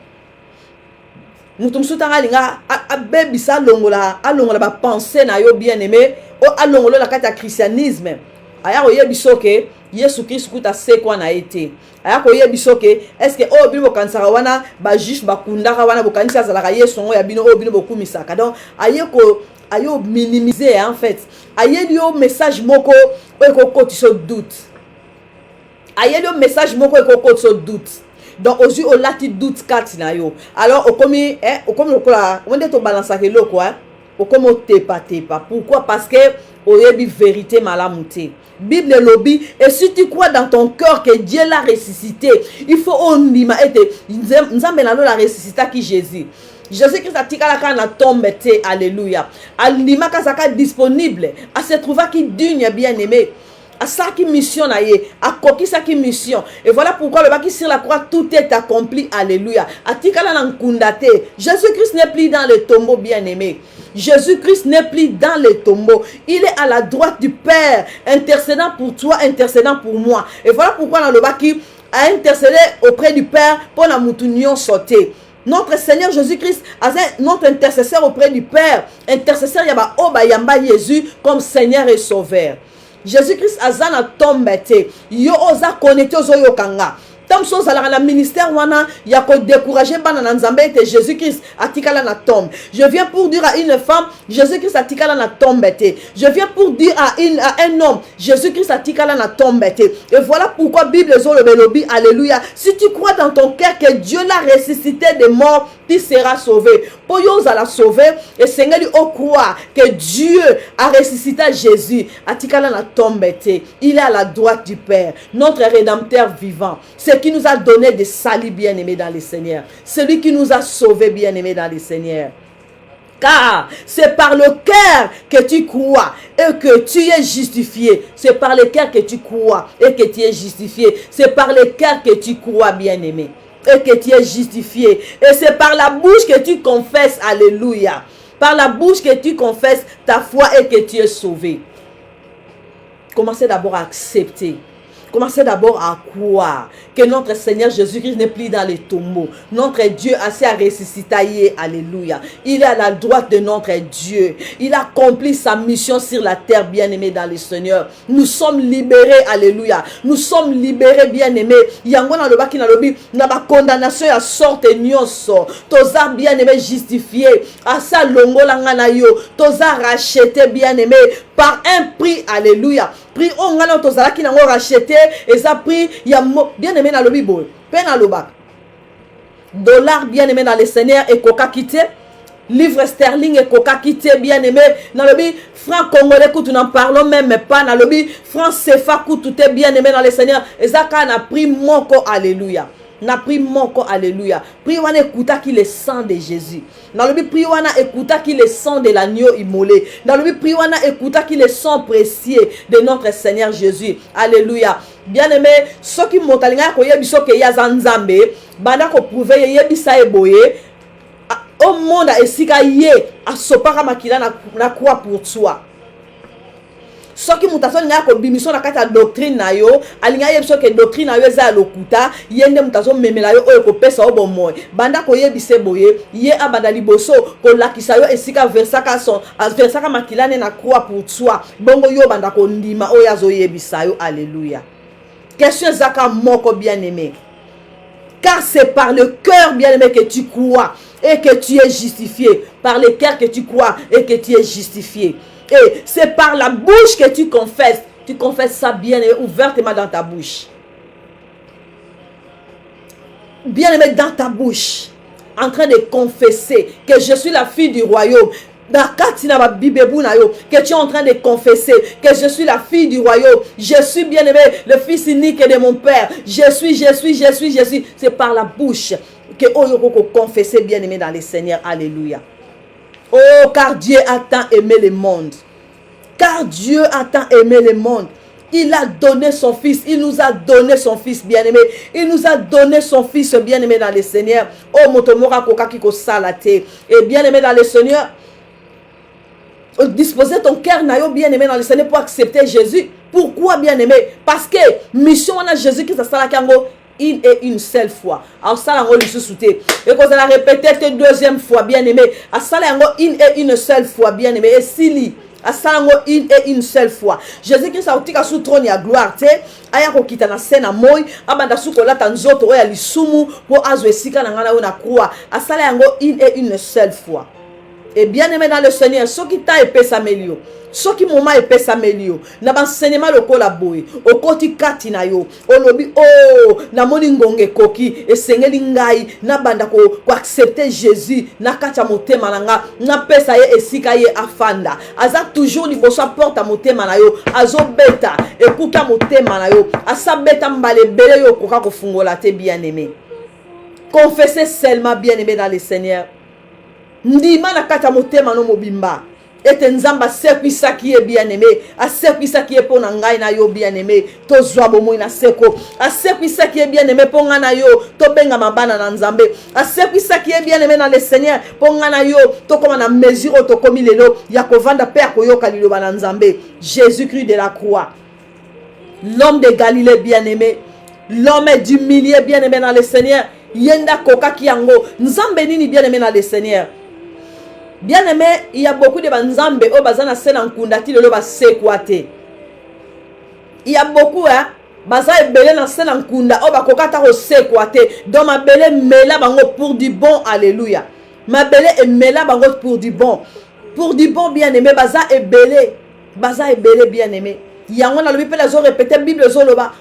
Nous sommes soutanga linga a bebisa longola ba penser na yo bien aimé o alongolo la kata christianisme. Aya ko yebisoke Yesu Christ kuta se kwa na été. Aya ko yebisoke est-ce que o bino kansara wana ba juge ba kundaka wana bo kanisa zalaka Yesu ngo ya bino o bino bokumisaka. Donc ayo minimiser en fait. Aye yo message moko o ko kotiso doute. Aye yo message moko o ko kotiso doute. Donc aussi au lati doute kat na yo. Alors au komi okola on de to balancer ke loko au komo tepa. Pourquoi? Parce que oyebi vérité malamuté. Bible lobby et si tu crois dans ton cœur que Dieu l'a ressuscité, il faut on lima ete nzambe na lo la ressuscité qui Jésus. Jésus-Christ a tikala kana tombe te alléluia. Alima kasaka disponible à se trouver qui digne bien aimé. À ça qui mission naie, à coquille ça qui mission. Et voilà pourquoi le baki sur la croix tout est accompli alléluia. A tikala nankundate. Jésus-Christ n'est plus dans le tombeau bien aimé. Jésus-Christ n'est plus dans le tombeau. Il est à la droite du Père, intercédant pour toi, intercédant pour moi. Et voilà pourquoi dans le baki a intercédé auprès du Père pour la moutounion sauter. Notre Seigneur Jésus-Christ a notre intercesseur auprès du Père. Intercesseur yaba oba yamba Jésus comme Seigneur et Sauveur. Jésus-Christ azana tombete yo oza connecté ozo kanga. Tam so zala na ministère wana ya ko décourager bana na nzambe te Jésus-Christ atikala na tombe. Je viens pour dire à une femme Jésus-Christ atikala na tombete. Je viens pour dire à un homme Jésus-Christ atikala na tombete. Et voilà pourquoi Bible zo le belobi alléluia. Si tu crois dans ton cœur que Dieu l'a ressuscité des morts, tu seras sauvé. Pour yo la sauver et Seigneur lui croire que Dieu a ressuscité Jésus atikala na tombete. Il est à la droite du Père, notre rédempteur vivant. C'est qui nous a donné des salis bien-aimés dans le Seigneur. Celui qui nous a sauvés bien-aimés dans le Seigneur. Car c'est par le cœur que tu crois et que tu es justifié. C'est par le cœur que tu crois et que tu es justifié. C'est par le cœur que tu crois, bien-aimé, et que tu es justifié. Et c'est par la bouche que tu confesses, alléluia. Par la bouche que tu confesses ta foi et que tu es sauvé. Commencez d'abord à accepter. Commencez d'abord à croire que notre Seigneur Jésus-Christ n'est plus dans les tombeaux. Notre Dieu a assez à ressusciter. Alléluia. Il est à la droite de notre Dieu. Il a accompli sa mission sur la terre, bien-aimé dans le Seigneur. Nous sommes libérés. Alléluia. Nous sommes libérés, bien-aimés. Yango na loba ki na lobi na ba condamnation ya sorte nyonso. Toza bien-aimé justifié. Asa longola ngana yo. Toza racheté, bien-aimé, par un prix. Alléluia. Prix on ngana tozala ki nango racheté. Et ça prix ya bien-aimé dans le Bible. Peine à l'oba. Dollar bien-aimé dans le Seigneur et coca quitté. Livre sterling et coca quitté, bien-aimé dans le Bible. Franc congolais, nous n'en parlons même pas dans le Bible. Franc CFA, tout est bien-aimé dans le Seigneur. Et ça quand on a pris mon corps, alléluia. N'a pris mon corps, alléluia. Prie on écouta qui le sang de Jésus. Dans le Bible, prie on écouta qui le sang de l'agneau immolé. Dans le Bible, prie on écouta qui le sang précieux de notre Seigneur Jésus. Alléluia. Bien-aimé, ceux qui montent à l'ingénieur, qui y a des Zanzambe, banda ko prouver y a bisa eboye. Au monde a esika yé a sopara makila na croix pour toi. Soki mutaso nga ko bimission na kata doctrine na yo alinga yebso ke doctrine na yo za lokuta yende mutaso memela yo oyo ko pesa obo moy banda ko yebise boye ye abanda liboso ko lakisa yo esika versaka son versaka makilane na croix pour toi bongo yo banda ko ndima oyo azo yebisa yo. Alléluia. Question zaka moko bien-aimé. Car c'est par le cœur, bien-aimé, que tu crois et que tu es justifié. Par le cœur que tu crois et que tu es justifié. Et c'est par la bouche que tu confesses. Tu confesses ça, bien-aimé, ouvertement dans ta bouche. Bien-aimé, dans ta bouche. En train de confesser que je suis la fille du royaume. Que tu es en train de confesser que je suis la fille du royaume, je suis bien-aimé, le fils unique de mon père, je suis. C'est par la bouche que vous confessez, bien-aimé dans le Seigneur. Alléluia. Oh, car Dieu a tant aimé le monde. Car Dieu a tant aimé le monde. Il a donné son fils. Il nous a donné son fils bien-aimé. Il nous a donné son fils bien-aimé dans le Seigneur. Oh, motomora koka kiko salate. Et bien-aimé dans le Seigneur, disposer ton cœur bien-aimé dans le Seigneur pour accepter Jésus. Pourquoi bien-aimé? Parce que mission on a Jésus qui s'installe à Kango une et une seule fois. Alors ça on le sous-souté. Et qu'on a répété une deuxième fois bien-aimé. À ça une et une seule fois bien-aimé. Et s'il à ça une et une seule fois. Jésus qui s'autika sous trône ya gloire te aya ko kita na scène moy abanda su ko lata nzoto ya lisumu po azwe sika na ngana na croix. À ça une et une seule fois. Et bien-aimé dans le Seigneur, ceux qui t'a épais s'améliorent. Ceux qui m'ont épais s'améliorent. N'a pas enseignement le collaborer. Au côté katinayo. Au lobby, oh, na moningonge koki. Et sengelingai. Na banda ko accepter Jésus. Na kacha motema nanga. Na pesa ye esika ye afanda. Aza toujours liboso porte motema na yo. Azo beta. Et kuka motema na yo. Asa beta mbale bele yo koka ko fungola te bien-aimé. Confessez seulement bien-aimé dans le Seigneur. Ndima na kata motema no mobimba ete nzamba sekwisa ki e bien-aimé asekwisa ki e pona ngai na yo bien-aimé to zwa bomoi na seko asekwisa ki e bien-aimé ponga na yo to benga mabana na nzambe asekwisa ki e bien-aimé na le Seigneur ponga na yo to koma na mesure to komi lelo ya kovanda père koyoka liloba na nzambe. Jésus-Christ de la croix, l'homme de Galilée bien-aimé, l'homme du milieu bien-aimé dans le Seigneur, yenda koka kiango nzambe nini bien-aimé dans le Seigneur. Bien-aimé, il y a beaucoup de banzambe au bazana sena nkundati lelo ba sekwate. Il y a beaucoup baza ebele na sena nkunda o ba kokata ko sekwate. Donc ma bele mela bango pour du bon. Alléluia. Ma bele e mela bango pour du bon. Pour du bon bien-aimé baza ebele bien-aimé.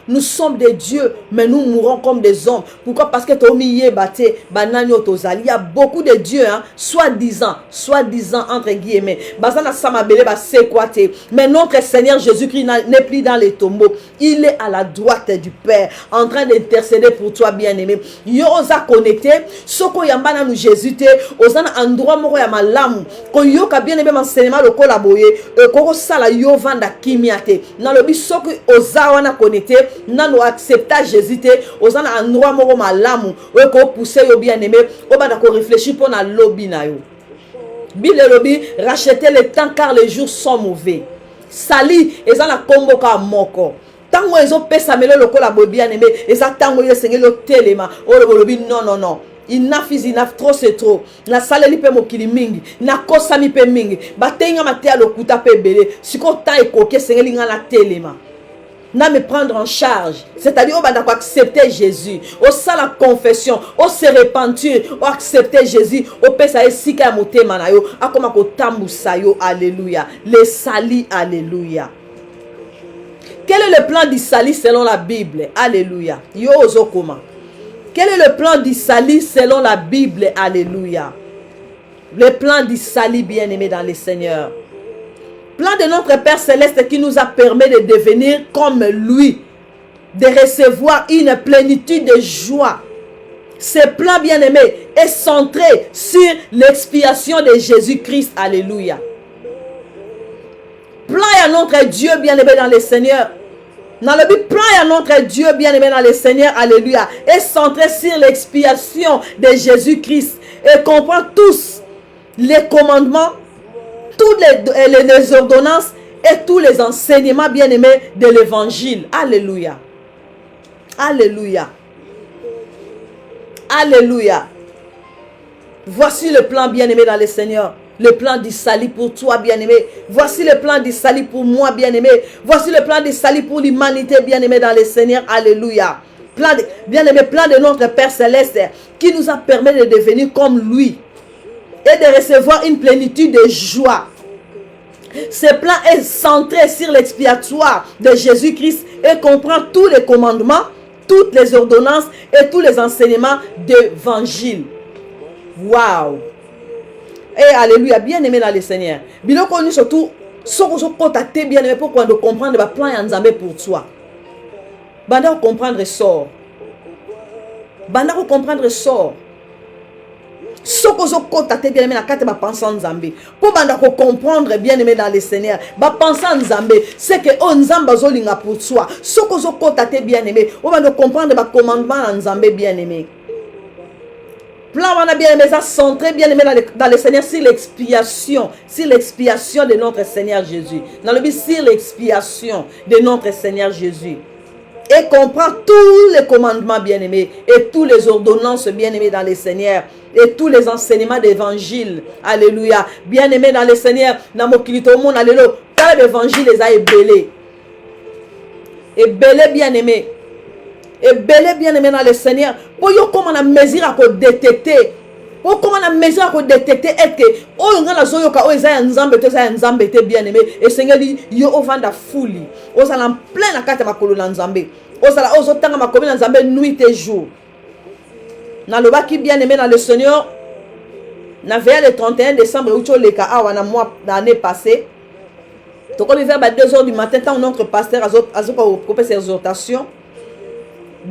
Nous sommes des dieux, mais nous mourrons comme des hommes. Pourquoi? Parce que il y a beaucoup de dieux, hein, soi-disant, entre guillemets. Mais notre Seigneur Jésus-Christ n'est plus dans les tombeaux. Il est à la droite du Père, en train d'intercéder pour toi, bien-aimé. Yoza connecté, soko yambana nous Jésus te, ozana endroit moko ya malamu, ko yoka bien-aimé enseignement le collaborer, ko sala yo vanda kimiate. Dans le bisoko oza wana connecté, nano accepta Jésus te, ozana endroit moko malamu, ko pousser yo bien-aimé, obada ko réfléchir pour na lobby na yo. Bible lobby, racheter le temps car les jours sont mauvais. Sali, ezana kombo ka moko. Tango ezo pesa melo lokola bien aimé, eza tango ye sengeli o telema, o lobi non. Enough is enough, trop c'est trop. Na saleli pe mokili mingi, na kosa mi pe mingi, batenga matea lokuta pe bele, siko ta ekoke sengeli nga na telema. Na me prendre en charge, c'est-à-dire on va accepter Jésus, au ça la confession, au se repentir, au accepter Jésus, au pesa esika motema na yo, akoma ko tambusa yo, alléluia. Les sali, alléluia. Quel est le plan du salut selon la Bible? Alléluia. Yo ozokoma. Quel est le plan du salut selon la Bible? Alléluia. Le plan du salut, bien-aimé dans le Seigneur. Plan de notre Père Céleste qui nous a permis de devenir comme lui, de recevoir une plénitude de joie. Ce plan, bien-aimé, est centré sur l'expiation de Jésus-Christ. Alléluia. Plan à notre Dieu, bien-aimé dans le Seigneur. Dans le but, plan à notre Dieu, bien-aimé dans le Seigneur, alléluia, est centré sur l'expiation de Jésus-Christ et comprend tous les commandements, toutes les ordonnances et tous les enseignements, bien-aimés, de l'évangile. Alléluia. Alléluia. Alléluia. Voici le plan, bien-aimé dans le Seigneur. Le plan du salut pour toi, bien-aimé. Voici le plan du salut pour moi, bien-aimé. Voici le plan du salut pour l'humanité, bien-aimé dans le Seigneur. Alléluia. Bien-aimé, plan de notre Père Céleste qui nous a permis de devenir comme lui et de recevoir une plénitude de joie. Ce plan est centré sur l'expiatoire de Jésus-Christ et comprend tous les commandements, toutes les ordonnances et tous les enseignements d'évangile. Waouh! Et alléluia, bien aimé dans le Seigneur. Bien connu surtout, ce que je peux bien aimé pour comprendre le plan Nzambe pour toi. Banda comprendre sort. Banda comprendre sort. Ce que je peux bien aimé la carte va penser en Nzambe. Pour banda comprendre bien aimé dans le Seigneur, va penser en Nzambe, c'est que on Nzamba zolinga pour toi. Ce que je peux bien aimé, on va comprendre le commandement en Nzambe bien aimé. Plan on a bien aimé ça centré bien aimé dans le Seigneur sur l'expiation de notre Seigneur Jésus. Dans le but sur l'expiation de notre Seigneur Jésus. Et comprend tous les commandements bien aimés et toutes les ordonnances bien aimées dans le Seigneur et tous les enseignements d'évangile. Alléluia. Bien aimé dans le Seigneur, dans mon kilito mon alléluia. Car l'évangile les a ébellés. Ébellés bien aimés. Et belé bien aimé dans le Seigneur, pour yo comment on a mesure à détecter, pour comment on a mesure à détecter est que oh on a la zoyo ka oh isa nzambe te bien aimé et Seigneur dit yo ovanda fouli, oh ça en plein la carte makolo na nzambe, oh ça la oh zotanga makomi na nzambe nuit et jour. Na loba qui bien aimé dans le Seigneur, na veille le 31 décembre où tu le ka awa na mois l'année passée. Donc on vers 2 h du matin tant notre pasteur azoka au propre exhortation.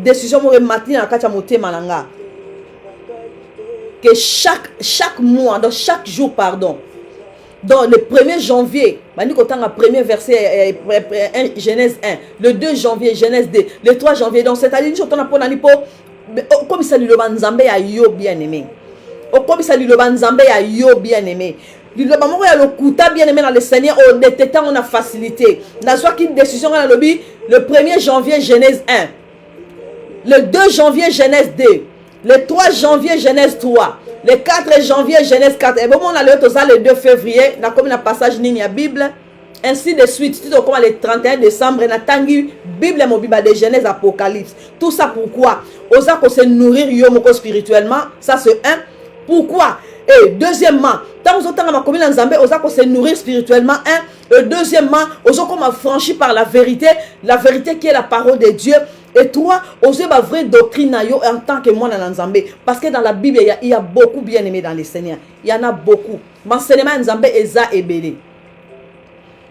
Décision mo matin na kacha motema nanga que chaque mois dans chaque jour pardon dans le 1er janvier bani kotanga premier verset Genèse 1 le 2 janvier Genèse 2 le 3 janvier donc c'est-à-dire nous on a pour nani po comme ça le banzambe ya yo bien aimé comme ça le banzambe ya yo bien aimé le bamoko ya lokuta bien aimé dans le Seigneur on détectant on a facilité na soit qu'une décision dans lobby le 1er janvier Genèse 1 le 2 janvier, Genèse 2. Le 3 janvier, Genèse 3. Le 4 janvier, Genèse 4. Et bon, on a le 2 février. On a comme un passage dans la Bible. Ainsi de suite. Tout comme le 31 décembre. On a tangi Bible et Bible de Genèse, Apocalypse. Tout ça pourquoi? Osa qu'on se nourrir yomo spirituellement. Ça c'est un. Pourquoi? Et deuxièmement, tant vous entendez ma commune en Zambé, vous allez se nourrir spirituellement. Et deuxièmement, vous allez comme franchi par la vérité qui est la parole de Dieu. Et toi, vous avez une vraie doctrine en tant que moi dans Zambé. Parce que dans la Bible, il y a beaucoup bien aimé dans les Seigneurs. Il y en a beaucoup. L'enseignement en Zambé est ça et belé.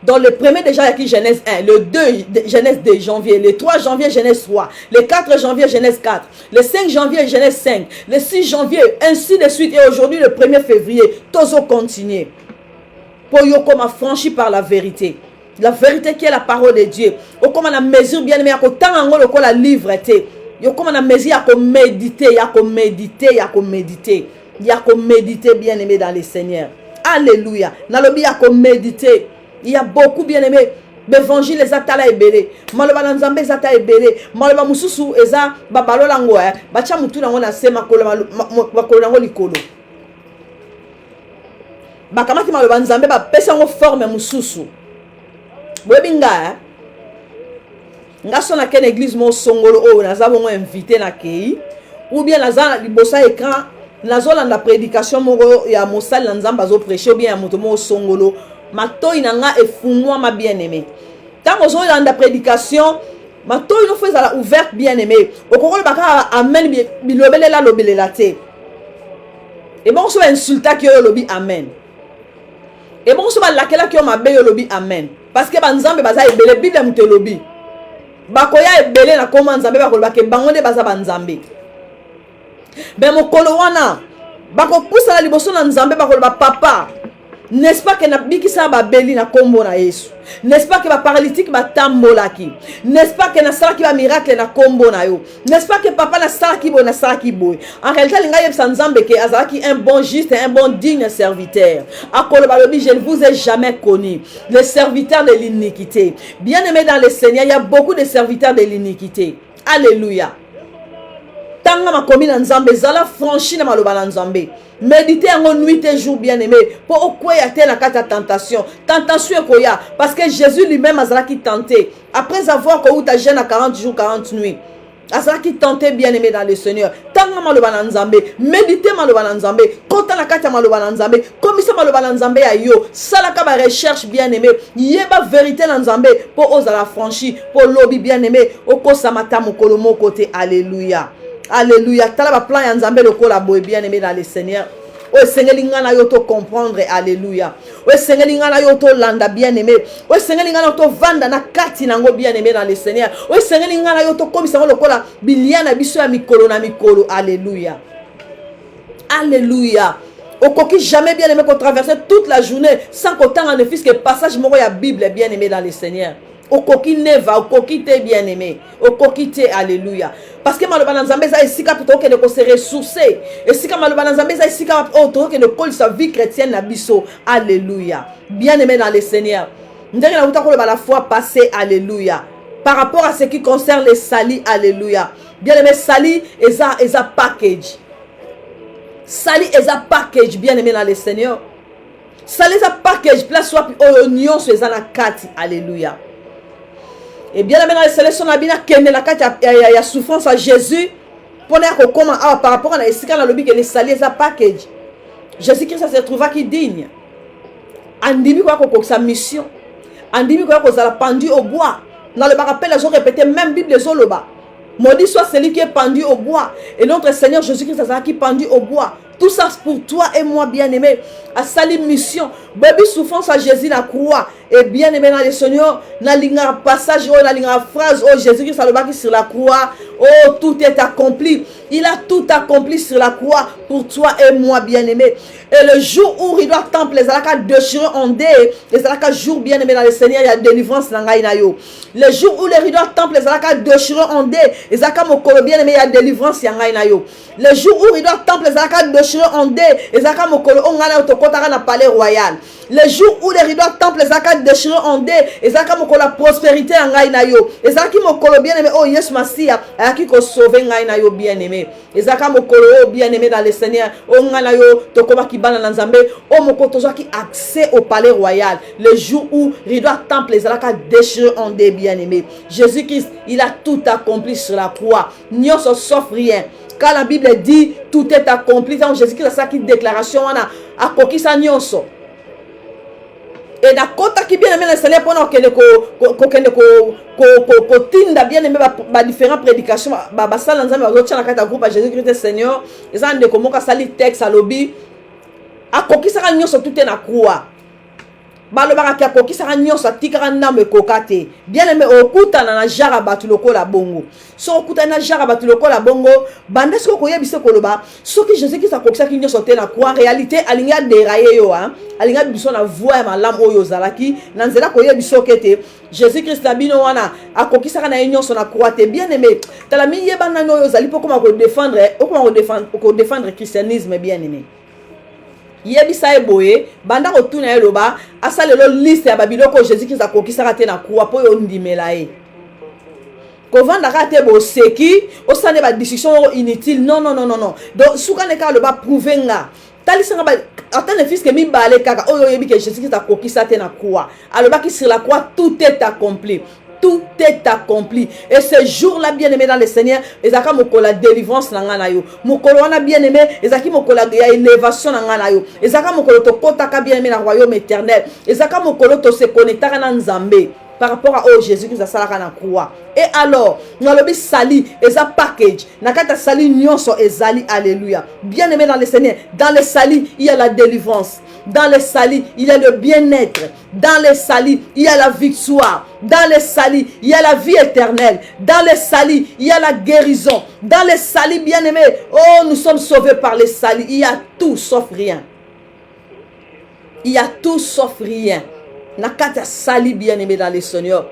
Dans le premier déjà, il y a qui Genèse 1, le 2, Genèse 2 janvier, le 3 janvier, Genèse 3, le 4 janvier, Genèse 4, le 5 janvier, Genèse 5, le 6 janvier, ainsi de suite. Et aujourd'hui, le 1er février, tous continuer. Pour yo comme franchi par la vérité. La vérité qui est la parole de Dieu. Ou comme on a mesure bien aimé, à tant en gros, la livre était. Yo comme on a mesure à méditer, il y a qu'on méditer, il y a qu'on méditer. Il y a qu'on méditer bien aimé dans les Seigneurs. Alléluia. Dans le bien, il y a qu'on méditer. Il y a beaucoup bien aimé. L'évangile est atala ebele. Maloba nzambe est atala ebele. Maloba mususu eza babalo lango bacha mutu nango na sema kolo bakolo nango likolo. Bakamati maloba nzambe ba pesa ngo forme mususu. Bwebinga nga sona ken église mo songolo o naza bongo invité na kei ou bien naza libosa écran nazolanda prédication moko ya mosali na nzambe azo prêcher ou bien ya moto mo songolo. Matoi nanga efungwa ma bien-aimé. Tant que vous dans la prédication, matoi nous fait la ouverte bien-aimé. Au cours de baka amen bilobele la lobele la te. Et bon so insulta qui yo lobi amen. Et bon so ba lakela qui yo mabe yo lobi amen. Parce que banzambe baza ebele Bible mute lobi. Bakoya ebele na koma nzambe bakoloba ke bangonde baza banzambe. Ben mokolo wana bako poussa la liboso na nzambe bakoloba papa. N'est-ce pas que na bikisa ba beli na kombo na Yesu? N'est-ce pas que ba paralytique ba tambolaki? N'est-ce pas que na sala ki ba miracle na kombo na yo? N'est-ce pas que papa na sala ki bo na sala ki boy? En réalité linga yebsa nzambe ke azaki un bon juste et un bon digne serviteur. Akolo balobi je ne vous ai jamais connu, le serviteur de l'iniquité. Bien aimé dans le Seigneur, il y a beaucoup de serviteurs de l'iniquité. Alléluia. Tanga ma commune en Zambé, zala franchi na maloba na Nzambe. Méditez en nuit et jour bien aimé. Pour quoi y a-t-il la carte tentation? Tentation koya. Parce que Jésus lui-même a qui tenté. Après avoir que tu à 40 jours, 40 nuits. Azala qui tentait bien aimé dans le Seigneur. Tanga maloba na Nzambe. Méditez maloba na Nzambe. Kota la carte maloba na Nzambe. Comme ça maloba na Nzambe a yo. Salaka ba recherche bien aimé. Yeba vérité na Nzambe. Pour oser la franchi. Pour lobby bien aimé. Oko samata mokolo mo côté. Alléluia. Alléluia. Tala ba plan ya Nzambe lokola boy bien aimé dans le Seigneur. O sengeli ngana yo to comprendre. Alléluia. O sengeli ngana yo to landa bien aimé. O sengeli ngana yo to vanda na kati nango bien aimé dans le Seigneur. O sengeli ngana yo to komisa ngo lokola biliana biso ya mikolo na mikolo. Alléluia. Alléluia. Au coquille jamais bien aimé qu'on traverse toute la journée sans qu'autant en effet que passage moro ya Bible bien aimé dans le Seigneur. Au coquille neva, au coquille bien aimé, au coquille alléluia. Parce que malheureusement Nzambe ça ici plutôt que de se ressourcer. Et si comme malheureusement Nzambe ça ici plutôt que de coller sa vie chrétienne na biso. Alléluia. Bien aimé dans le Seigneur. Nous devons la foi passée. Alléluia. Par rapport à ce qui concerne les salis. Alléluia. Bien aimé sali et ça package. Sali et ça package bien aimé dans le Seigneur. Sali ça package place soit oignon sur la carte. Alléluia. Et bien maintenant, les sélections n'a bien qu'elle la carte y a souffrance à Jésus pour dire comment par rapport à la escale dans le but que les saliers à package. Jésus-Christ se trouva qui digne. Andimi quoi que sa mission. Andimi quoi que ça pendu au bois. Dans le rappel, les gens répétaient même Bible les oloba. Maudit soit celui qui est pendu au bois. Et notre Seigneur Jésus-Christ qui est pendu au bois. Tout ça pour toi et moi bien-aimé. À sali mission. Baby souffrance à Jésus la croix. Et bien-aimé dans le Seigneur. Dans le passage, dans la phrase, oh Jésus-Christ sur la croix. Oh tout est accompli. Il a tout accompli sur la croix pour toi et moi bien-aimé. Et le jour où il doit temple, les alaka déchirés en dé. Les alaka jour bien-aimé dans le Seigneur, il y a délivrance dans l'aïnayo. Le jour où les rideaux temple, les alaka déchirés en dé. Les alaka mokolo bien-aimé, il y a délivrance dans l'aïnayo. Le jour où il doit temple, les alaka déchirés en dé. Les alaka mokolo ongana otokotara na palais royal. Le jour où les rideaux temple, les alaka déchirés en dé. Les alaka mokolo la prospérité en l'aïnayo. Les alaka mokolo bien-aimé, oh yes Masia, à qui ko sauver l'aïnayo bien-aimé. Les alaka mokolo bien-aimé dans le Seigneur, oh nganayo tokoma ki bana nzambe, oh moko qui accès au palais royal. Le jour où rideau temple, les alaka déchirés en dé bien-aimé. Jésus-Christ, il a tout accompli sur la croix. Nyon sauf rien. Quand la Bible dit tout est accompli, quand Jésus-Christ a sa déclaration, on a accompli sa nyonso. Et na kota qui bien aimé le Seigneur pour nous que tinda bien aimé ba différentes prédications ba ça dans un autre channel kata groupe Jésus-Christ Seigneur et ça ne comment ka sali texte à lobby accompli sa nyonso tout est na croix. Balobaka kia koki saka nyonso atikaka ndambe kokate bien aimé okutana na jara batu lokola bongo so okutana na jara batu lokola bongo banda siko koyebisa koloba soki Jésus qui sakokisa ki nyonso te na kwa réalité alinga dérailler yo alinga biso na voix ma lam oyo zalaki na nzela koyebisa kete Jésus Christ na bino wana akokisa kana nyonso na kwa te bien aimé tala mi yeba na oyo zali pokoma ko défendre christianisme bien aimé yebisa eboye banda ko tuna eloba asalelo liste ya babiloko Jésus Christ akokisaka te na kuwa po yo ndimela e ko vanda ka te bo seki osane ba discussion inutile non donc suka ne ka loba prouver nga talisanga ba atane fils que mi balé kaka oyo yebi que Jésus Christ akokisa te na kuwa aloba ki sur la croix tout est accompli. Tout est accompli. Et ce jour-là, bien-aimé dans le Seigneur, ezaka mokola délivrance na ngana yo. Mokolo wana bien-aimé, ezaki mokola ya élévation na ngana yo. Ezaka mokolo to kotaka bien-aimé na royaume éternel. Ezaka mokolo to se connectaka na Nzambe par rapport à Jésus qui salaka na croix. Et alors, ngalobi sali eza package. Nakata sali nyonso ezali alléluia. Bien-aimé dans le Seigneur, dans le sali, il y a la délivrance. Dans les salis, il y a le bien-être. Dans les salis, il y a la victoire. Dans les salis, il y a la vie éternelle. Dans les salis, il y a la guérison. Dans les salis, bien-aimés, oh, nous sommes sauvés par les salis. Il y a tout sauf rien. Il y a tout sauf rien. Nakata sali bien-aimé dans le Seigneur.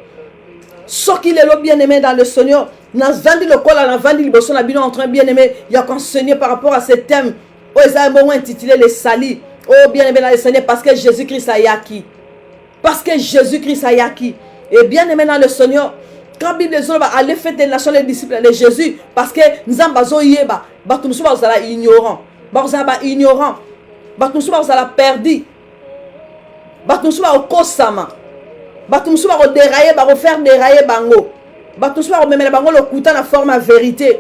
Ce qu'il est le bien-aimé dans le Seigneur. Dans vandi le col, dans vandi le bosson, la bino en train bien-aimé. Il y a qu'enseigner par rapport à ce thème. Oh, ils ont un moment intitulé les salis. Oh, bien-aimé dans le Seigneur, parce que Jésus-Christ a yaki. Parce que Jésus-Christ a yaki. Et bien-aimé dans le Seigneur, quand la Bible dit allez faire des nations les disciples de Jésus, parce que nous avons yeba, nous sommes ignorants, nous sommes ignorants, nous sommes perdus, nous sommes kosama, nous sommes déraillés, nous faire dérailler bango, nous sommes même bango le couteau la forme à vérité,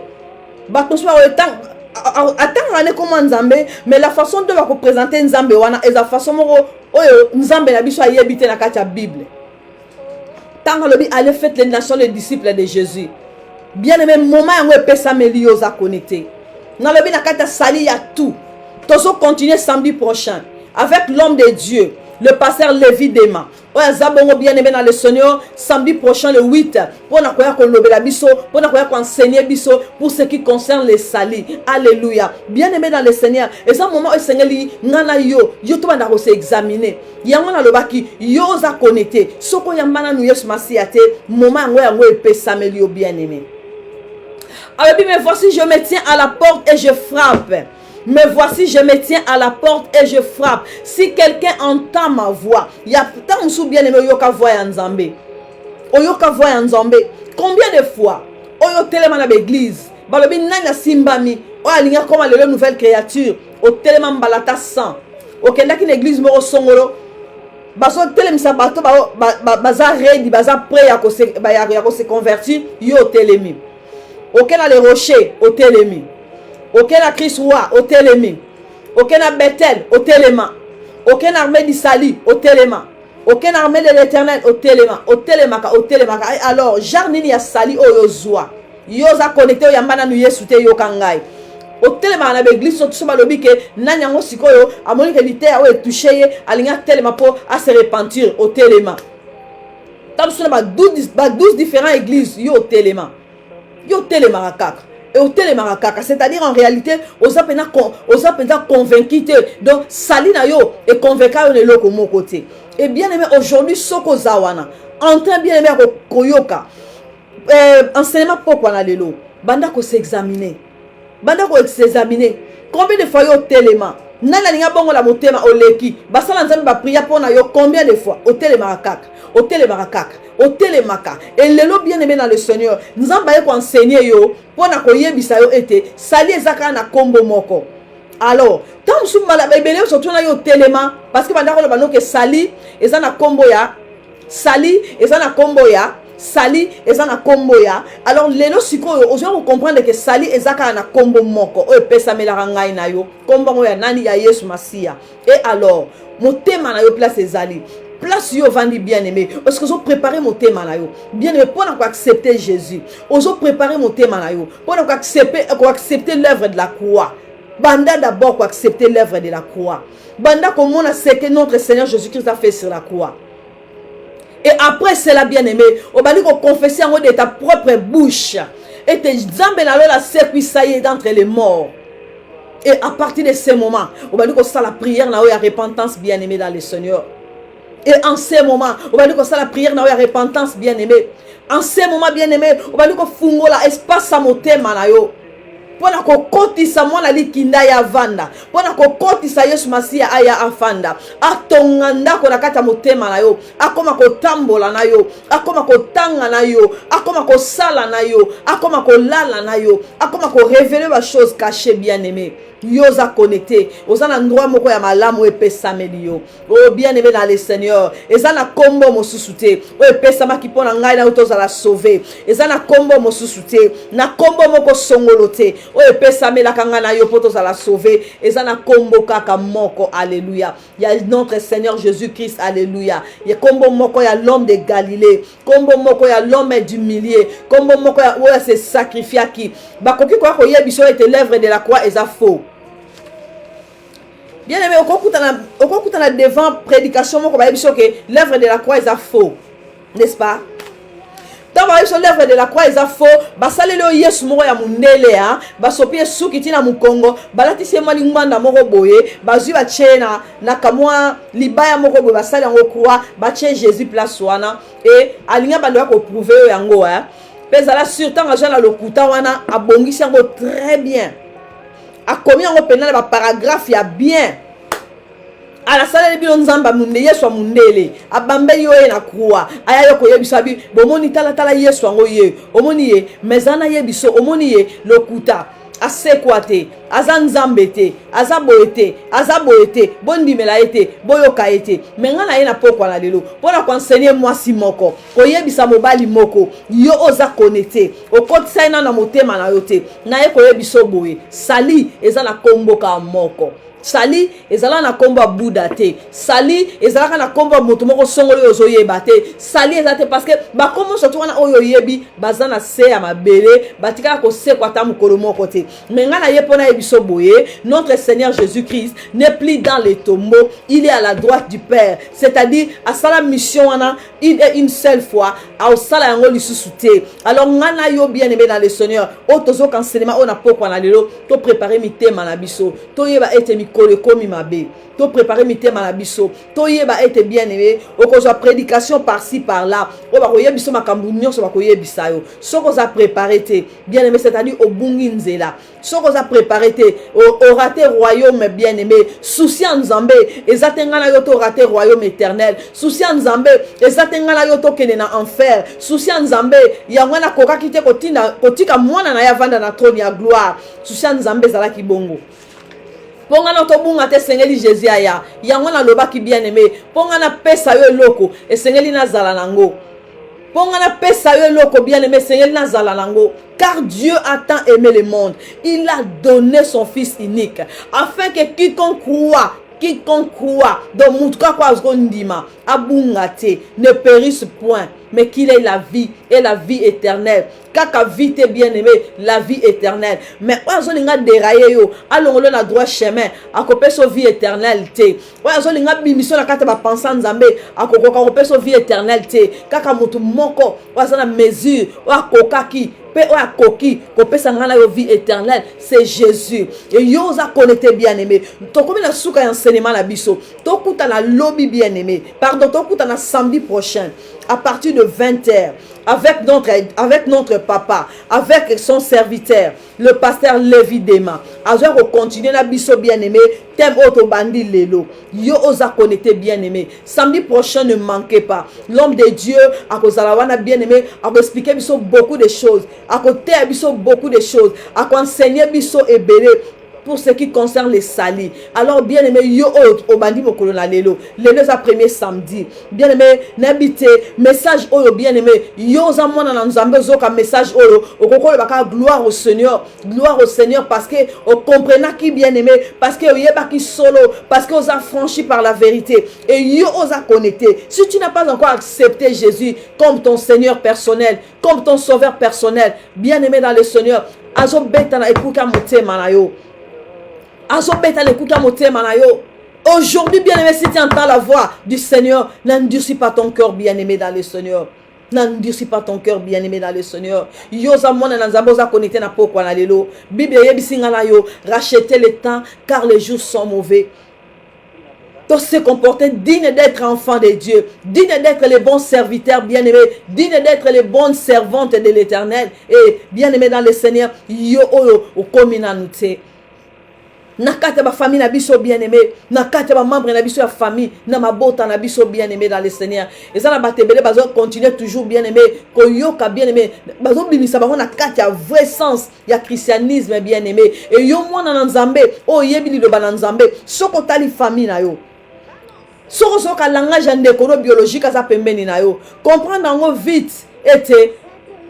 nous sommes le temps. Attends, comment Nzambe, mais la façon de représenter Nzambe wana est la façon oyo Nzambe na biso ayebite na kati ya Bible. Tant lobi allez faites les nations les disciples de Jésus. Bien aimé moment yango epesa meli oza connecté. Na lobi na kati ya sali ya tout. Tozo continuer samedi prochain avec l'homme de Dieu, le pasteur Lévi Dema. Oya zabongo bien aimé dans le Seigneur samedi prochain le 8 pour na koya ko lobela biso, pour na koya ko enseigner biso pour ce qui concerne les salis. Alléluia. Bien aimé dans le Seigneur. Et ça moment esengeli ngana yo to banda ko se examiner. Yango na lobaki yo za connecter. Soko yambana nu Yesu Masiate moment yango epesa melio bien aimé. Alors mais voici je me tiens à la porte et je frappe. Mais voici, je me tiens à la porte et je frappe. Si quelqu'un entend ma voix, il y a tant de bien aimé Oyoka voix en Zambé. Oyoka voix en Zambé. Combien de fois Oyo téléman à l'église, balobi nana simbami, o alinga comme les nouvelles créatures, au téléman balata sang. Au kenda ki l'église moro songolo. Baso télém sa bato baza ready, baza prêt à se convertir, yo télémi. Auquel a les rochers, au télémi. Aucun a Christ roi au télémi. Aucun a Bethel au téléma. Aucun armée d'Isali au téléma. Aucun armée de l'éternel au téléma. Au télémaka, au télémaka. Alors, Jarnini a sali o yozwa. Yoza connecté o yambana nu yesute yokangai. Au téléma na l'église so tsoma lobi ke nanyango sikoyo amoni ke lité o touché alinga téléma po à se repentir au téléma. Tabsuna ba 12 différentes églises yo téléma. Yo téléma kaka. Et au télémarakaka, c'est-à-dire en réalité, aux appena convaincu. Donc, salina yo et convaincu de l'autre côté. Et bien aimé, aujourd'hui, Soko Zawana, en train bien aimé, Koyoka, enseignement pourquoi na lelo, banda ko s'examiner. Banda ko s'examiner. Combien de fois yo téléma? Nana linga bongo la motema oleki. Basala nzambe ba priya pona yo combien de fois? Au télémarakaka. Au télémarakaka. Au télémaka. Et lelo bien aimé dans le Seigneur. Nzamba ko enseigner yo. Pona ko yebisa yo ete. Sali ezaka na kombo moko. Alors, tant sou mala bebele surtout na yo téléma. Parce que banda ko lo bano ke sali eza na kombo ya. Sali eza na kombo ya. sali ezana kombo ya. Alors lelo sikoyo ozo comprendre que sali ezaka na kombo moko o pesa melaka ngai na yo kombo ya nani ya Yesu Masia. Et alors motema na yo place ezali place yo vandi bien aimé parce que vous préparez mon thème na yo bien aimé pour accepter Jésus vous préparez mon thème na yo pour accepter l'œuvre de la croix. Banda d'abord pour accepter l'œuvre de la croix. Banda comme on a ce que notre Seigneur Jésus-Christ a fait sur la croix. Et après cela bien aimé on va dire confesser en haut de ta propre bouche et te zambe na la circuit ça y est d'entre les morts. Et à partir de ce moment on va dire que ça la prière na ya repentance bien aimé dans le Seigneur. Et en ce moment, on va dire que ça la prière n'a pas repentance bien aimé. En ce moment bien aimé, on va dire que fungo la espace à motema na yo. Pona ko kotisa mwana likinda ya vanda. Pona ko kotisa Yesu Masia aya afanda. Atonganda ko nakata motema na yo. Akoma ko tambola na yo. Akoma ko tanga na yo. Akoma ko sala na yo. Akoma ko lala na yo. Akoma ko révéler ba chose cachée bien aimé. Yoza connecté aux endroits moko ya malamu epesa melio oh bien aimé dans le Seigneur ezana kombo mosusute o epesa makipona ngai na utoza la sauver ezana kombo mosusute na kombo moko songolote o epesa melaka ngai na yo potoza la sauver ezana kombo kaka moko alléluia ya notre Seigneur Jésus-Christ alléluia ya kombo moko ya l'homme de Galilée kombo moko ya l'homme du milieu kombo moko ya o se sacrifier qui bakoki kwa ko yebiso était l'œuvre de la croix eza faux. Bien aimé, au cours devant prédication, que l'œuvre de la croix est faux, n'est-ce pas? Dans l'œuvre de la croix est faux. Basale le Yesu moko ya mundele ha, basopie suki tina mu Congo, balati se malingmanda moko boye, bazu ba chena na kamwa libaya moko boye basale en croix, ba che Jésus place wana et alinga bando ko prouver yango ha. Pezala surtout nga jana lokuta wana abongisi yango très bien. A combien on peut dans paragraphe il y a bien à la salle de bilo nzamba munde Yesu mundele abambe yo na croix aya yo ko yebisabi bomoni tala Yesu ngo ye omoni ye mezana yebiso omoni ye lokuta asekwate azanzambete azaboete bondimela ete boyoka ete mengana ye na pokwa na lelo pona ko enseigner moi si moko ko yebisa mobali moko yo oza connecté okotisa na motema na yote na ye ko yebiso boye sali ezala komboka moko sali ezala na komba Buddha te sali ezala na komba moto moko songolo ozo yeba te sali ezate parce que ba komo surtout wana oyo yebi bazana se ya mabele batika ko se kwata mukolo moko te menga na yepona yebiso boye notre Seigneur Jésus-Christ n'est plus dans les tombeaux il est à la droite du Père c'est-à-dire à sa mission wana une seule fois au sala yango lisusu te alors ngana yo bien aimé dans le Seigneur otozo kanselema ona poko na lelo to préparer mitema na biso to yeba ete kole komi mabe to préparer mitema na biso to yeba ete bien aimé okozwa prédication par-ci par-là o ba koyeba biso makambu nyonso ba koyebisa yo soko za préparer te bien aimé c'est-à-dire obungi nzela soko za préparer te o raté royaume bien aimé souci nzambe ezatenga na yo to raté royaume éternel souci nzambe ezatenga na yo to kene na enfer souci nzambe yango na kokaki te kotika mwana na ya vanda na trône ya gloire souci nzambe zala kibongo. Ponga na tobunga te sengeli Jésus aya yango na lobaki bien aimé ponga na pesa yo loko e sengeli na zala nango ponga na pesa yo loko bien aimé sengeli na zala nango car Dieu a tant aimé le monde il a donné son fils unique afin que quiconque croit dans mutuka kwa zondima abungate ne périsse point mais qu'il ait la vie et la vie éternelle kaka vie te bien aimé la vie éternelle mais ozolinga dérailler yo alongolo na droit chemin akopeso vie éternelle te ozolinga bimission na kata ba penser nzambe akokoka kopeso vie éternelle te kaka mutu moko ozana mesure akokaki pe o akoki kopesa ngana yo vie éternelle c'est Jésus et yo oza connecté bien aimé to comme na suka enseignement na biso to kuta na lobby bien aimé pardon to kuta na samedi prochain à partir de 20h avec notre papa avec son serviteur le pasteur Lévi Dema azo ko continuer na biso bien aimé thème auto bandi lelo yo oza connecté bien aimé samedi prochain ne manquez pas l'homme de Dieu a kozala wana bien aimé a expliquer biso beaucoup de choses a côté biso beaucoup de choses a enseigner biso ebele pour ce qui concerne les salis. Alors, bien aimé, yo au bandi mokolo na lelo. Lelo sa premier samedi. Bien aimé, n'habite message oyo bien aimé. Yo za mwana na nzambe zoka message oyo. Okoko baka gloire au Seigneur. Gloire au Seigneur parce que on comprend qui bien aimé, parce que yeba qui solo, parce que on a franchi par la vérité et yo osa connecté. Si tu n'as pas encore accepté Jésus comme ton Seigneur personnel, comme ton sauveur personnel, bien aimé dans le Seigneur, azo beta na ekuka motema na yo. Azo beta na ekuka motema na yo. Aujourd'hui, bien aimé, si tu entends la voix du Seigneur, n'endurcis pas ton cœur, bien aimé dans le Seigneur. N'endurcis pas ton cœur, bien aimé dans le Seigneur. Yosa mona na nzambo za connecté na pokwa na lelo. Bible yebisinga na yo, rachetez le temps car les jours sont mauvais. Donc se comporter digne d'être enfant de Dieu, digne d'être les bons serviteurs bien-aimés, digne d'être les bonnes servantes de l'Éternel et bien-aimés dans le Seigneur. Yo oyo okomina nute. Nakate ba famille na biso bien-aimé, nakate ba membre na biso ya famille, na mabota na biso bien-aimé dans le Seigneur. Et ça na batebele bazo continuer toujours bien-aimé, ko yoka bien-aimé, bazo bimisa bango na kate ya vrai sens ya christianisme bien-aimé. Et yo mwana na Nzambe, o yebili lo ba na Nzambe, soko tali famille na yo. Soko soka langage ndekoro biologique aza pembeni na yo. Comprendre yango vite ete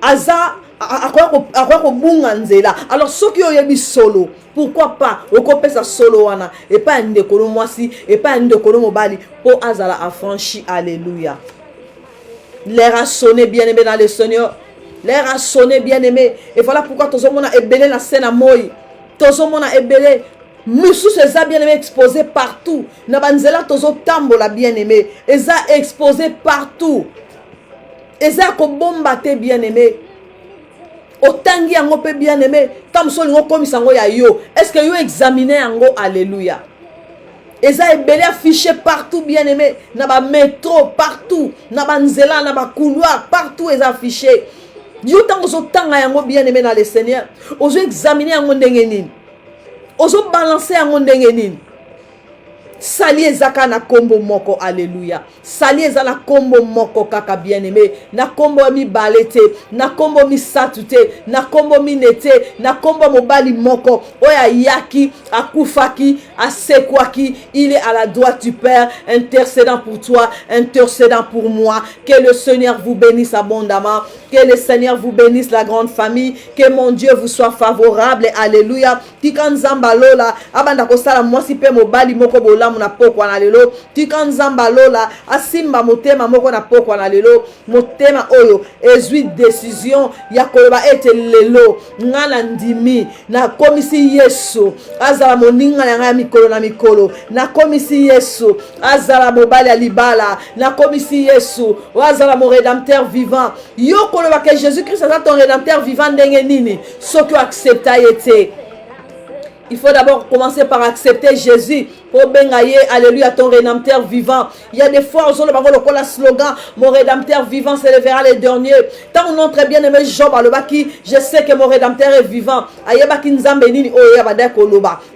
aza akwa bunga nzela. Alors soki yo yebi solo, pourquoi pas okopesa solo wana et pas ndekoro mwasi et pas ndekoro mobali pour azala affranchi. Alléluia. L'air a sonné bien-aimé dans le Seigneur. L'air a sonné bien-aimé. Et voilà pourquoi tozomona ebele na scène à moi. Tozomona ebele Moussou eza bien-aimé exposé partout. Nabanzela tozo tambola bien-aimé. Eza exposé partout. Eza ko bomba te bien-aimé. Otangi yango pe bien-aimé. Tamso lingo komisa ngo ya yo. Est-ce que yo examiner yango? Alléluia. Eza ebele affiché partout bien-aimé. Naba métro partout. Nabanzela naba couloir partout eza affiché. Yo tango zo tanga yango bien-aimé dans le Seigneur. Ozo examiner yango ndenge nini. Ozo balancer yango ndenge nini. Sali ezaka na kombo moko. Alléluia. Sali eza na kombo moko kaka bien-aimé. Na kombo mi balete, na kombo mi satute, na kombo mi nete, na kombo mobali moko. Oya yaki, akufaki, asekwaki. Il est à la droite du Père, intercédant pour toi, intercédant pour moi. Que le Seigneur vous bénisse abondamment. Que le Seigneur vous bénisse la grande famille. Que mon Dieu vous soit favorable. Alléluia. Tikanzamba lola, abanda kosala mwasi pe mobali moko bola na pokwa na lelo. Tikanzamba lola, asimba motema moko na pokwa na lelo. Motema oyo, ezui décision ya koloba ete lelo. Ngana ndimi, na komisi Yesu. Azala moninga na ngaya mikolo na mikolo. Na komisi Yesu. Azala mobali ya libala. Na komisi Yesu. Azala mon rédempteur vivant. Yo koloba que Jésus-Christ est ton rédempteur vivant ndenge nini. Ce que accepta été. Il faut d'abord commencer par accepter Jésus pour bengaye, alléluia, ton rédempteur vivant. Il y a des fois, on a le slogan, mon rédempteur vivant s'élèvera les derniers. Tant on entre bien aimé Job, je sais que mon rédempteur est vivant.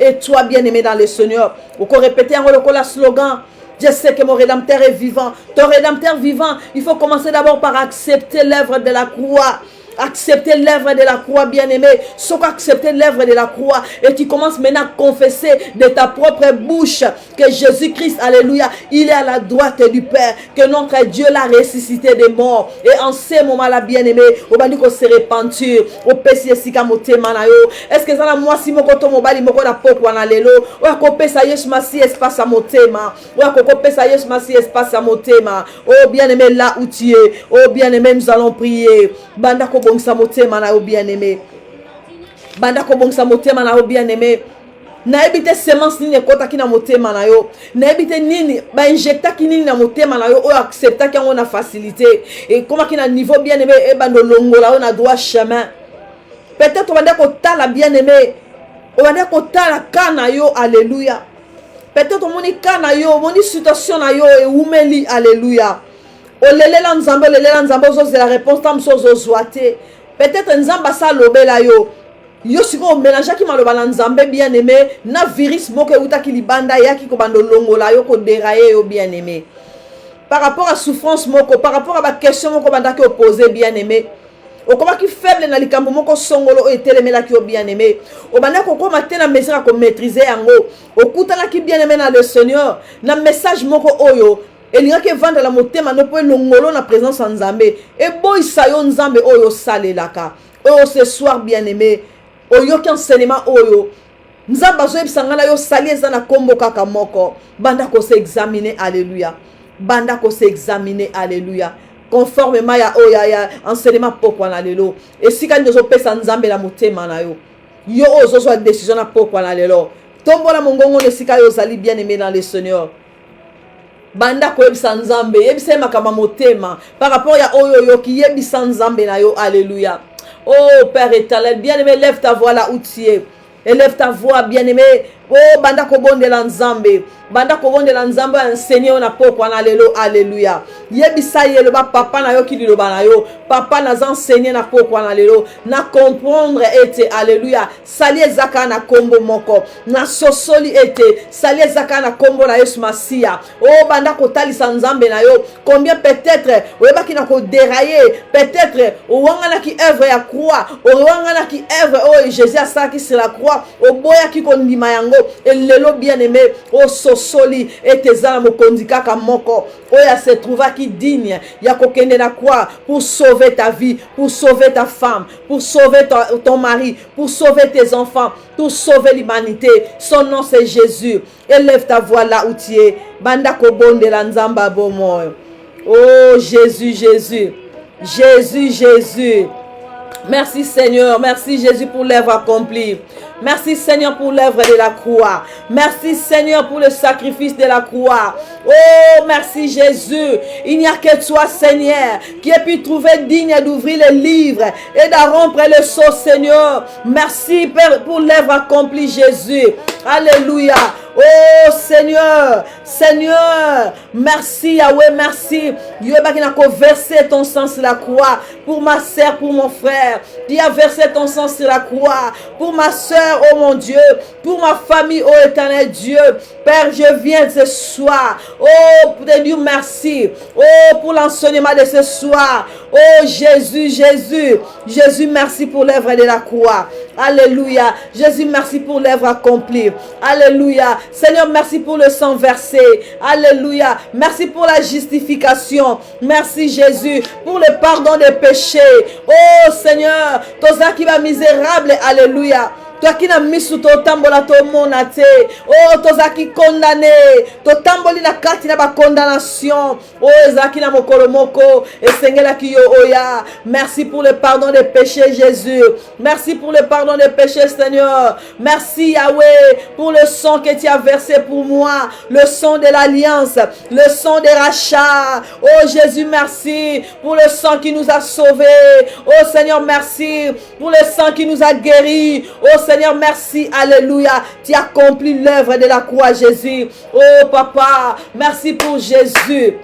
Et toi, bien aimé dans le Seigneur, on peut répéter le slogan. Je sais que mon rédempteur est vivant. Ton rédempteur vivant, il faut commencer d'abord par accepter l'œuvre de la croix. Accepter l'œuvre de la croix, bien-aimé. Sauf accepter l'œuvre de la croix. Et tu commences maintenant à confesser de ta propre bouche que Jésus-Christ, alléluia, il est à la droite du Père. Que notre Dieu l'a ressuscité des morts. Et en ces moments-là, bien-aimé, on va dire qu'on se repentir. Au péché, si est-ce que ça, moi, si mon coton mobile, mon coton poko na lelo, ou à couper ça, yes, massi, espace à motema. Ou à couper ça, yes, massi, espace à motema. Oh, bien-aimé, là où tu es. Oh, bien-aimé, nous allons prier. Banda ko bongsa motema na yo bien-aimé. Banda ko bongsa motema na yo bien-aimé. Na ebite semence nini ekota ki na motema na yo. Na ebite nini ba injecta ki nini na motema na yo o accepta ki on a facilité. Et comment ki na niveau bien-aimé e bando longola on a droit chemin. Peut-être on va dire ko tala bien-aimé. On va dire ko tala kana yo, alléluia. Peut-être on moni kana yo, moni situation na yo e umeli, alléluia. O lelela nzambe zo c'est la réponse tam so zo zoate. Peut-être nzamba sa lobela yo. Yo siko mélange ki maloba na nzambe bien aimé, na virus moko uta ki libanda ya ki ko bando longola yo ko dérailler yo bien aimé. Par rapport à souffrance moko, par rapport à ma question moko banda ki opposer bien aimé. okoma ki faible na likambo moko songolo etelemela ki o bien-aimé obanda kokoma te na mesure ko maîtriser yango okutana ki bien-aimé na le Seigneur na message moko oyo elingaki vendre la motema no po longolo na présence en Nzambe e boyisa yo Nzambe oyo salelaka oyo ce soir bien-aimé oyo ki enseignement oyo Nzambe azoyebisa nga na yo sali eza na kombo kaka moko banda ko se examiner alléluia banda ko se examiner alléluia conformément ya oya ya enseignement pokwa na lelo esika ndozo pesa Nzambe la motema na yo yo ozozwa décision na pokwa na lelo tombola mongongo esika yo zali bien-aimé dans le Seigneur banda ko yebisa Nzambe yebisa makama motema par rapport ya oyo yo ki yebisa Nzambe na yo alléluia. Oh Père éternel bien-aimé lève ta voix là où tu es. Élève ta voix bien-aimé. Oh banda ko bondela Nzambe banda ko bondela Nzambe enseigner on a pokwa na lelo alléluia yebisa yelo ba papa na yo ki liloba na yo papa na enseigner na pokwa na lelo na comprendre ete alléluia sali ezaka na kombo moko na sosoli ete sali ezaka na kombo na Yesu Masia. Oh banda ko talisa Nzambe na yo combien peut-être oyebaki na ko dérailler peut-être owanga na ki œuvre ya croix owanga na ki œuvre oh Jésus asaki sur la croix oboya ki kondima yango et lelo bien-aimé o sosoli et ezala mokonzi kaka moko oya se trouva qui digne ya kokende na quoi pour sauver ta vie, pour sauver ta femme, pour sauver ton mari, pour sauver tes enfants, pour sauver l'humanité. Son nom c'est Jésus. Élève ta voix là où tu es. Banda kobonde la Nzamba bomo. Oh Jésus, Jésus. Jésus, Jésus. Merci Seigneur, merci Jésus pour l'œuvre accomplie. Merci Seigneur pour l'œuvre de la croix. Merci Seigneur pour le sacrifice de la croix. Oh merci Jésus. Il n'y a que toi Seigneur qui ait pu trouver digne d'ouvrir le livre et de rompre le sceau Seigneur. Merci Père pour l'œuvre accomplie Jésus. Alléluia. Oh Seigneur, Seigneur, merci Yahweh, merci. Dieu qui n'a versé ton sang sur la croix pour ma sœur, pour mon frère. Qui a versé ton sang sur la croix pour ma sœur, oh mon Dieu, pour ma famille, oh éternel Dieu. Père, je viens ce soir. Oh, pour te dire merci. Oh, pour l'enseignement de ce soir. Oh Jésus, Jésus. Jésus, merci pour l'œuvre de la croix. Alléluia. Jésus, merci pour l'œuvre accomplie. Alléluia. Seigneur, merci pour le sang versé. Alléluia. Merci pour la justification. Merci Jésus pour le pardon des péchés. Oh Seigneur, toi qui va misérable. Alléluia. Toi qui n'as mis sous ton tambola ton monate. Oh, toi qui condamné. Ton tamboli na kati na ba condamnation. Oh, ezaki na mokolo moko. Et Seigneur qui yo oya. Merci pour le pardon des péchés, Jésus. Merci pour le pardon des péchés, Seigneur. Merci, Yahweh, pour le sang que tu as versé pour moi. Le sang de l'alliance. Le sang des rachats. Oh, Jésus, merci pour le sang qui nous a sauvés. Oh, Seigneur, merci pour le sang qui nous a guéris. Oh, Seigneur, merci, alléluia, tu as accompli l'œuvre de la croix, Jésus. Oh, Papa, merci pour Jésus.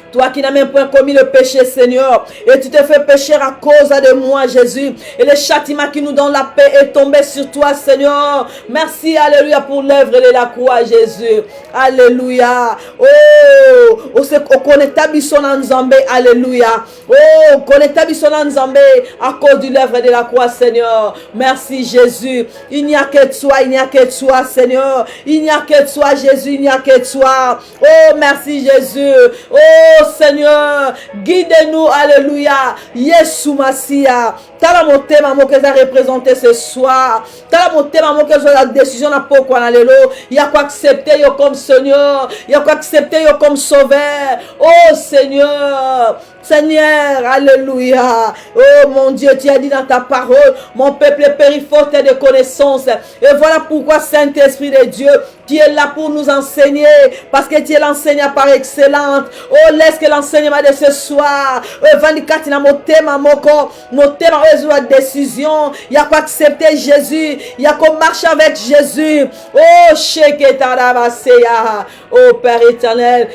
Toi qui n'as même pas commis le péché, Seigneur, et tu te fais pécher à cause de moi, Jésus. Et le châtiment qui nous donne la paix est tombé sur toi, Seigneur. Merci, alléluia, pour l'œuvre de la croix, Jésus. Alléluia. Oh, on connaît ta bisson en Nzambe, alléluia. Oh, on connaît ta bisson en Nzambe à cause de l'œuvre de la croix, Seigneur. Merci, Jésus. Il n'y a que toi, il n'y a que toi, Seigneur. Il n'y a que toi, Jésus, il n'y a que toi. Oh, merci, Jésus. Oh, Seigneur, guide-nous, alléluia. Yesu Masia. Tala motema mokeza représenter ce soir. Tala motema mokeza la décision na pokwa na lelo. Il y a quoi accepter yo comme Seigneur. Il y a quoi accepter yo comme sauveur. Oh Seigneur. Seigneur, alléluia. Oh mon Dieu, tu as dit dans ta parole, mon peuple périt faute de connaissances. Et voilà pourquoi Saint-Esprit de Dieu, tu es là pour nous enseigner, parce que tu es l'enseignant par excellence. Oh, laisse que l'enseignement de ce soir, vandikati na motema moko, motema la décision. Il y a quoi accepter Jésus, il y a quoi marcher avec Jésus. Oh, Sheketarabaseya. Oh, Père éternel,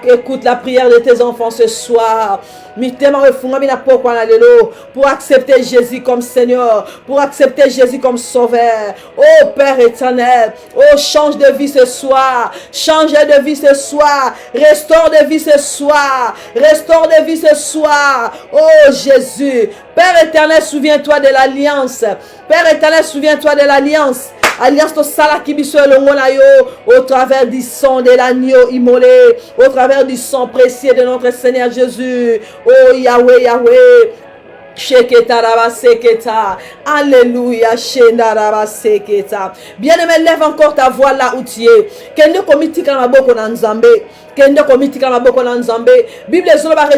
écoute la prière de tes enfants ce soir. mitema oefunga mina pokwa na lelo, pour accepter Jésus comme Seigneur, pour accepter Jésus comme Sauveur. Oh Père éternel, oh change de vie ce soir, change de vie ce soir, restaure de vie ce soir, restaure de vie ce soir. Oh Jésus, Père éternel, souviens-toi de l'alliance. Père éternel, souviens-toi de l'alliance. Alliance to sala kibiso elongo na yo, au travers du sang de l'agneau immolé, au travers du sang précieux de notre Seigneur Jésus. Oh Yahweh, Yahweh. Alléluia. Bien-aimé, lève encore ta voix là où tu es. Kende komitika na boko na Nzambe. Kende komitika na boko na Nzambe. Bible zolo ba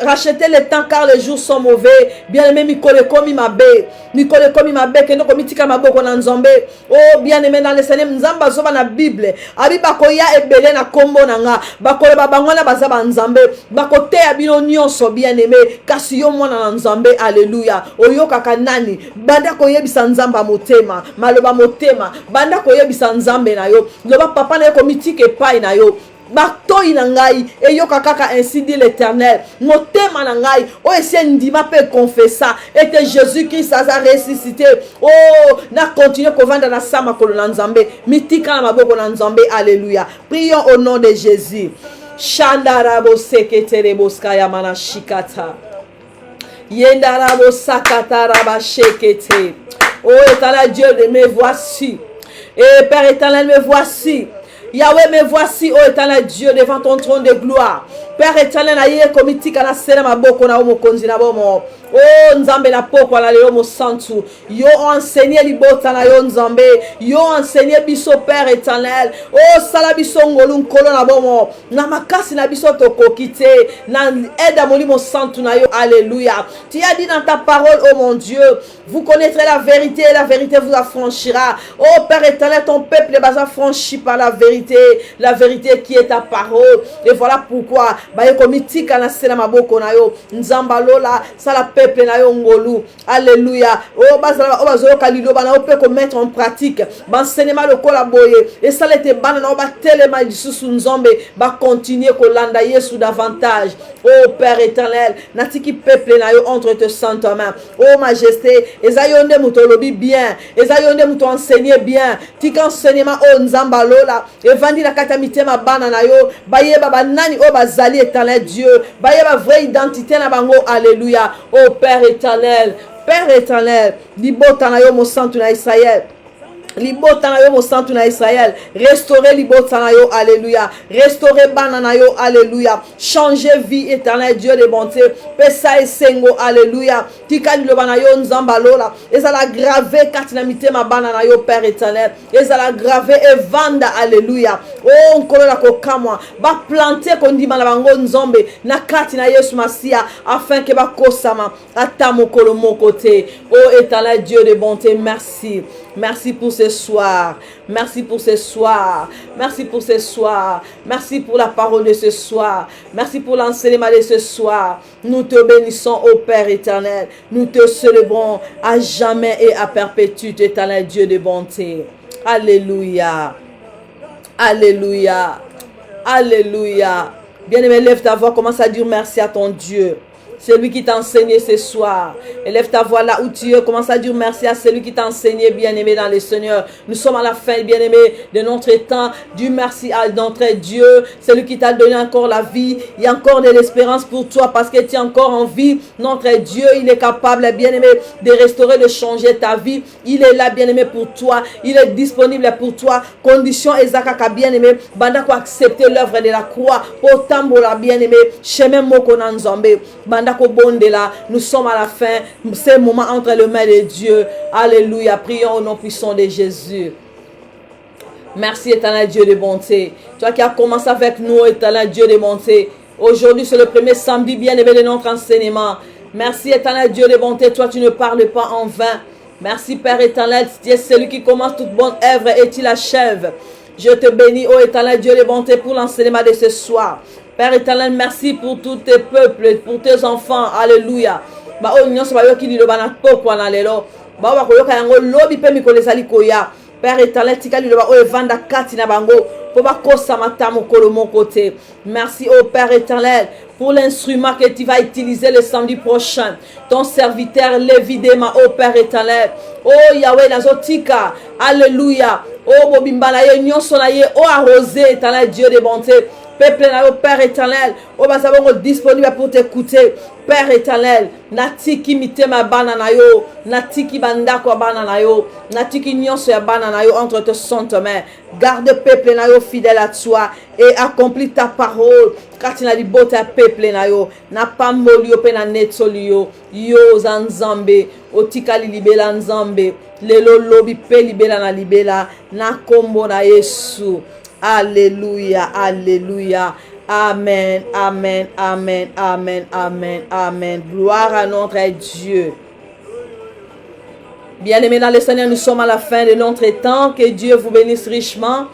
racheter le temps car les jours sont mauvais. Bien-aimé, mikole komi mabe. Mikole komi mabe kende komitika na boko na Nzambe. Oh bien-aimé, dans le Seigneur Nzamba zoba na Bible. Abi bakoya ebele na kombo nanga. Bakole babangwana bazaba Nzambe. Bakote abino nyonso bien-aimé. Kasi yo mwana na Nzambe. Alléluia. Oyoka kanani banda koyebisa Nzamba motema maloba motema banda koyebisa Nzambe na yo loba papa na yo komitike epai na yo batoi na ngai eyoka kaka ainsi dit l'Éternel motema na ngai o esi ndima pe confessa était Jésus-Christ a ressuscité. Oh na continuer kovanda na sama kolo na Nzambe mitika na maboko na Nzambe. Alléluia. Prions au nom de Jésus. Shandarabo seketerebo skaya mana shikata. Yendarabo sakataraba shekete. Oh éternel Dieu, me voici. Et Père éternel, me voici. Yahweh, me voici, oh éternel Dieu, devant ton trône de gloire. Père éternel, aïe komitika na sena maboko na omo konzi na bomo. Oh Nzambe na poko na leo mo santu. Yo enseigné libota na yo Nzambe. Yo enseigné biso Père éternel. Oh sala biso ngolu nkolo na bomo. Na makasi na biso tokokite. Na aide moli mo santu na yo. Alléluia. Tu as dit dans ta parole, oh mon Dieu, vous connaîtrez la vérité et la vérité vous affranchira. Oh Père éternel, ton peuple est affranchi par la vérité qui est ta parole. Et voilà pourquoi baye komitika na sena maboko na yo Nzamba lola sala peuple na yo ngolu. Alléluia. Oh bazala obazo kalilo bana ope ko mettre en pratique banseignement le kolaboye et ça l'était bana na ba telema disusu Nzambe ba continuer ko landa Yesu davantage. Oh Père éternel, natiki peuple na yo entre tes saintes mains. Oh majesté, ezayonde mutolobi bien, ezayonde muto enseigner bien. Tika enseignement oh Nzamba lola evandi la katamite ma bana na yo bayeba banani o bazali éternel Dieu bayeba vraie identité na bango. Alléluia. Oh Père éternel, Père éternel, libota na yo mo santu na Israël. Libota na yo mo santu na Israël. Restaurer libota na yo. Alléluia. Restaurer bana na yo. Alléluia. Changer vie éternel Dieu de bonté. Pesa esengo. Alléluia. Tika liloba na yo Nzamba lola. Ezala gravé katinamite ma bana na yo Père éternel. Ezala gravé et vanda. Alléluia. Oh nkolo la kokamwa. Ba planter kondima na bango Nzambe na kati na Yesu Masia afin que ba kosama ata mokolo mokote. Oh éternel Dieu de bonté, merci. Merci pour ce soir. Merci pour ce soir. Merci pour ce soir. Merci pour la parole de ce soir. Merci pour l'enseignement de ce soir. Nous te bénissons, ô Père éternel. Nous te célébrons à jamais et à perpétuité, éternel Dieu de bonté. Alléluia. Alléluia. Alléluia. Bien-aimé, lève ta voix, commence à dire merci à ton Dieu. C'est lui qui t'a enseigné ce soir. Élève ta voix là où tu es. Commence à dire merci à celui qui t'a enseigné, bien-aimé dans le Seigneur. Nous sommes à la fin, bien-aimé, de notre temps. Dis merci à notre Dieu. C'est lui qui t'a donné encore la vie. Il y a encore de l'espérance pour toi parce que tu es encore en vie. Notre Dieu, il est capable, bien-aimé, de restaurer, de changer ta vie. Il est là, bien-aimé, pour toi. Il est disponible pour toi. Condition exacte, bien-aimé. Banda ko accepter l'œuvre de la croix. Pour tambola, bien-aimé. Chemin moko na Nzambe. Banda nous sommes à la fin. C'est le moment entre les mains de Dieu. Alléluia. Prions au nom puissant de Jésus. Merci éternel Dieu de bonté. Toi qui as commencé avec nous, éternel Dieu de bonté. Aujourd'hui c'est le premier samedi bien-aimé de notre enseignement. Merci éternel Dieu de bonté. Toi tu ne parles pas en vain. Merci Père éternel. Tu es celui qui commence toute bonne œuvre et tu l'achèves. Je te bénis, ô éternel Dieu de bonté, pour l'enseignement de ce soir. Père éternel, merci pour tous tes peuples, pour tes enfants. Alléluia. Ba o nyonso ba yoki liloba na pokwa na lelo. Ba wa koyoka yango lobi pe mikolo ezali koya. Père éternel, tika liloba o evanda kati na bango. Merci au Père éternel pour l'instrument que tu vas utiliser le samedi prochain. Ton serviteur Lévidéma, oh Père éternel. Oh Yahweh Nazotika. Alléluia. Oh Bobimbalaye, Nyonsolaye, oh arrosé, éternel Dieu de bonté. Peuple na yo, Père éternel, oh bah ça va disponible pour t'écouter. Père éternel, natiki mitema bana yo, natiki bandako bana yo, natiki nyonso ya bana yo entre tes saintes mains. Garde peuple na yo fidèle à toi et accomplis ta parole. Car tu n'as dit beau ta peuple na yo, na pamboli yo pe na netoli yo, yo zanzambe, otikali libela nzambe, lelo lobi pe libela na libela, na kombo na Yesu. Alléluia, alléluia. Amen, amen, amen, amen, amen, amen. Gloire à notre Dieu. Bien-aimés dans le Seigneur, nous sommes à la fin de notre temps. Que Dieu vous bénisse richement.